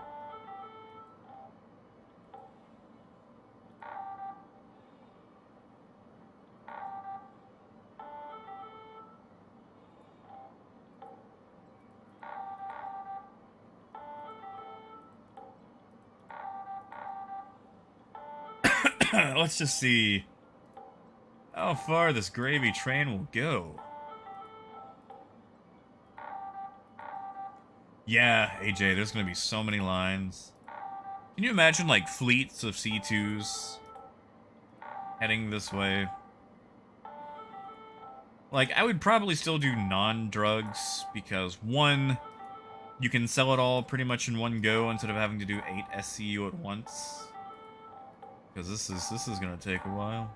Let's just see how far this gravy train will go. Yeah, AJ, there's gonna be so many lines. Can you imagine, like, fleets of C2s heading this way? Like, I would probably still do non-drugs, because, one, you can sell it all pretty much in one go instead of having to do 8 SCU at once. Because this is gonna take a while.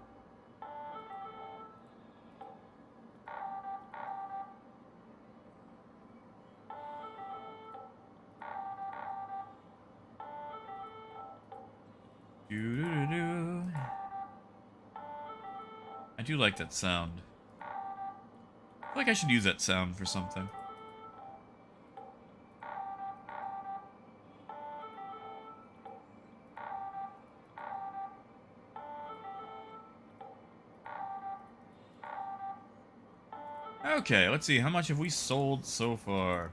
Doo-doo-doo-doo. I do like that sound. I feel like I should use that sound for something. Okay, let's see. How much have we sold so far?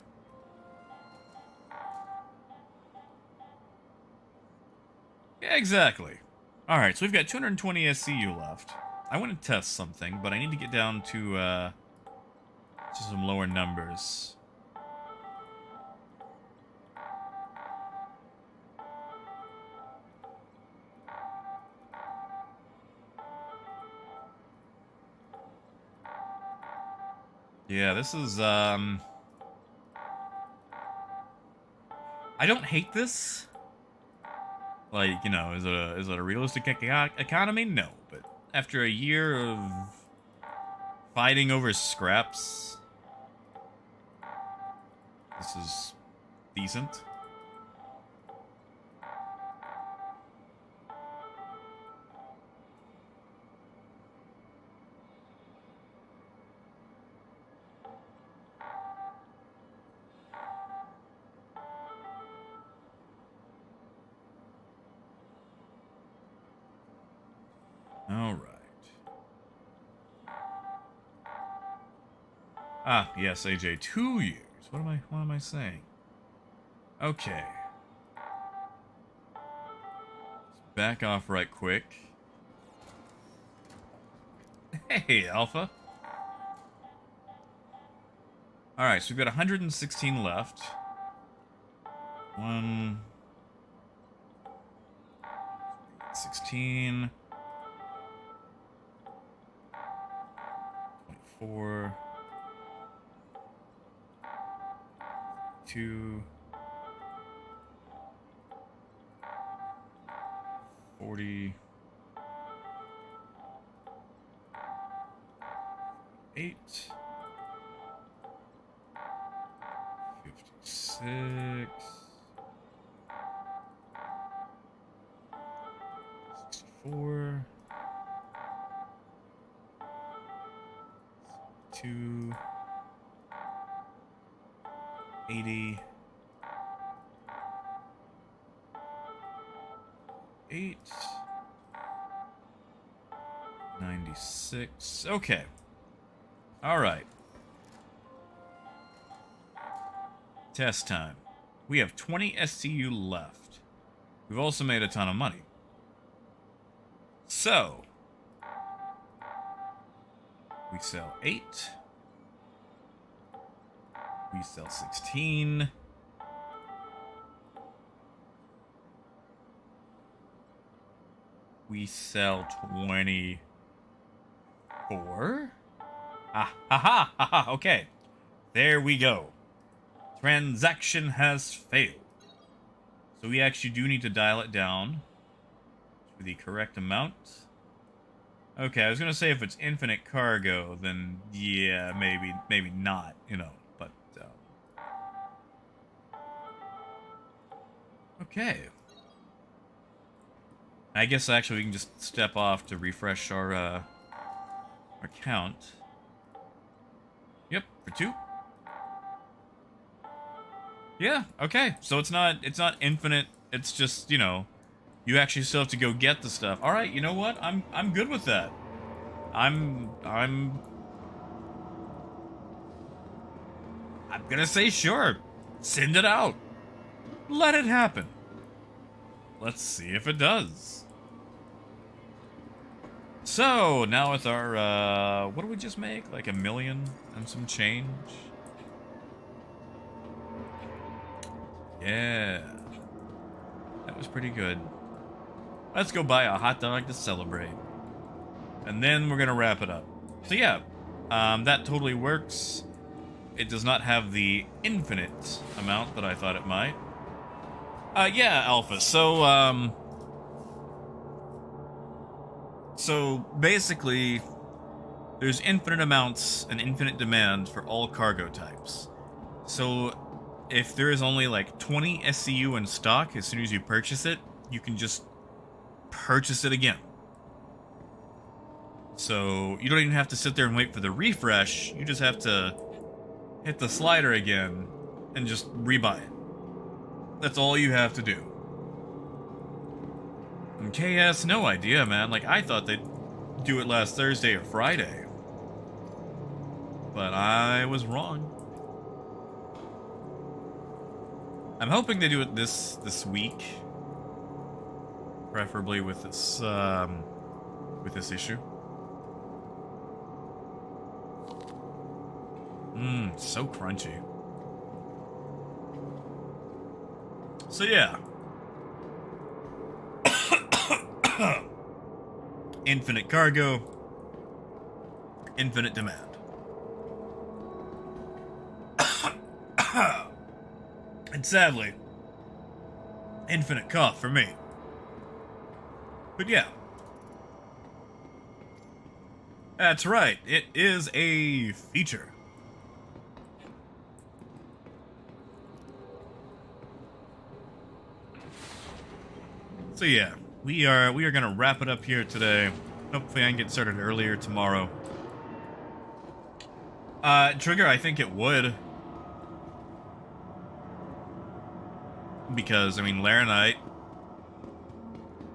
Yeah, exactly. Alright, so we've got 220 SCU left. I want to test something, but I need to get down to some lower numbers. Yeah, this is, I don't hate this. Like, you know, is it a realistic economy? No, but after a year of fighting over scraps, this is decent. All right. Ah, yes, AJ, 2 years. What am I saying? Okay. Let's back off right quick. Hey, Alpha. All right, so we've got 116 left. 16. 24. 2. 40. 8. 56. 64. 2. 80. 8. 96. Okay. All right. Test time. We have 20 SCU left. We've also made a ton of money. So, we sell 8. We sell 16. We sell 24. Ah, ha, ha, ha, ha, okay. There we go. Transaction has failed. So we actually do need to dial it down to the correct amount. Okay, I was gonna say if it's infinite cargo, then yeah, maybe not, you know, but okay. I guess actually we can just step off to refresh our count. Yep, for 2. Yeah, okay. So it's not infinite. It's just, you know, you actually still have to go get the stuff. All right, you know what? I'm good with that. I'm gonna say sure. Send it out. Let it happen. Let's see if it does. So now with our what did we just make? Like 1 million and some change. Yeah, that was pretty good. Let's go buy a hot dog to celebrate. And then we're gonna wrap it up. So yeah, that totally works. It does not have the infinite amount that I thought it might. Yeah, Alpha. So basically, there's infinite amounts and infinite demand for all cargo types. So if there is only like 20 SCU in stock, as soon as you purchase it, you can just purchase it again. So you don't even have to sit there and wait for the refresh. You just have to hit the slider again and just rebuy it. That's all you have to do. And KS, no idea, man. Like, I thought they'd do it last Thursday or Friday. But I was wrong. I'm hoping they do it this week. Preferably with this issue. So crunchy. So yeah. Infinite cargo. Infinite demand. And sadly, infinite cough for me. But yeah. That's right, it is a feature. So yeah, we are gonna wrap it up here today. Hopefully I can get started earlier tomorrow. Trigger, I think it would. Because, I mean, Laranite,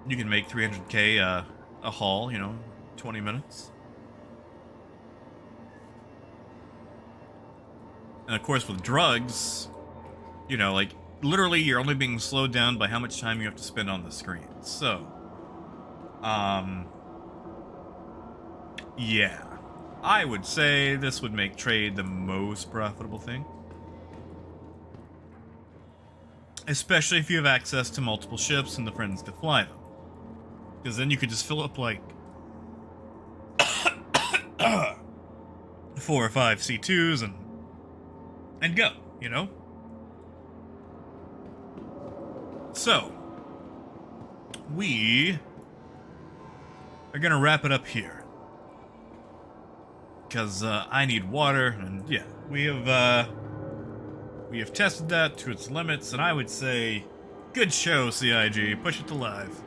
you can make 300k a haul, you know, 20 minutes. And of course with drugs, you know, like, literally you're only being slowed down by how much time you have to spend on the screen. So, yeah. I would say this would make trade the most profitable thing. Especially if you have access to multiple ships and the friends to fly them. Because then you could just fill up, like, 4 or 5 C2s and go, you know? So, we are gonna wrap it up here. Because I need water, and yeah, we have tested that to its limits, and I would say, good show, CIG. Push it to live.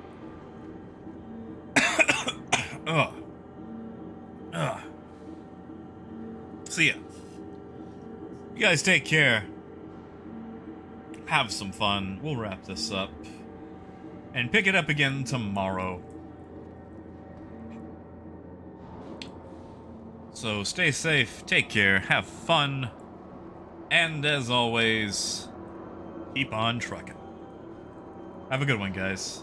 So yeah, you guys take care. Have some fun. We'll wrap this up and pick it up again tomorrow. So stay safe, take care, have fun, and as always, keep on trucking. Have a good one, guys.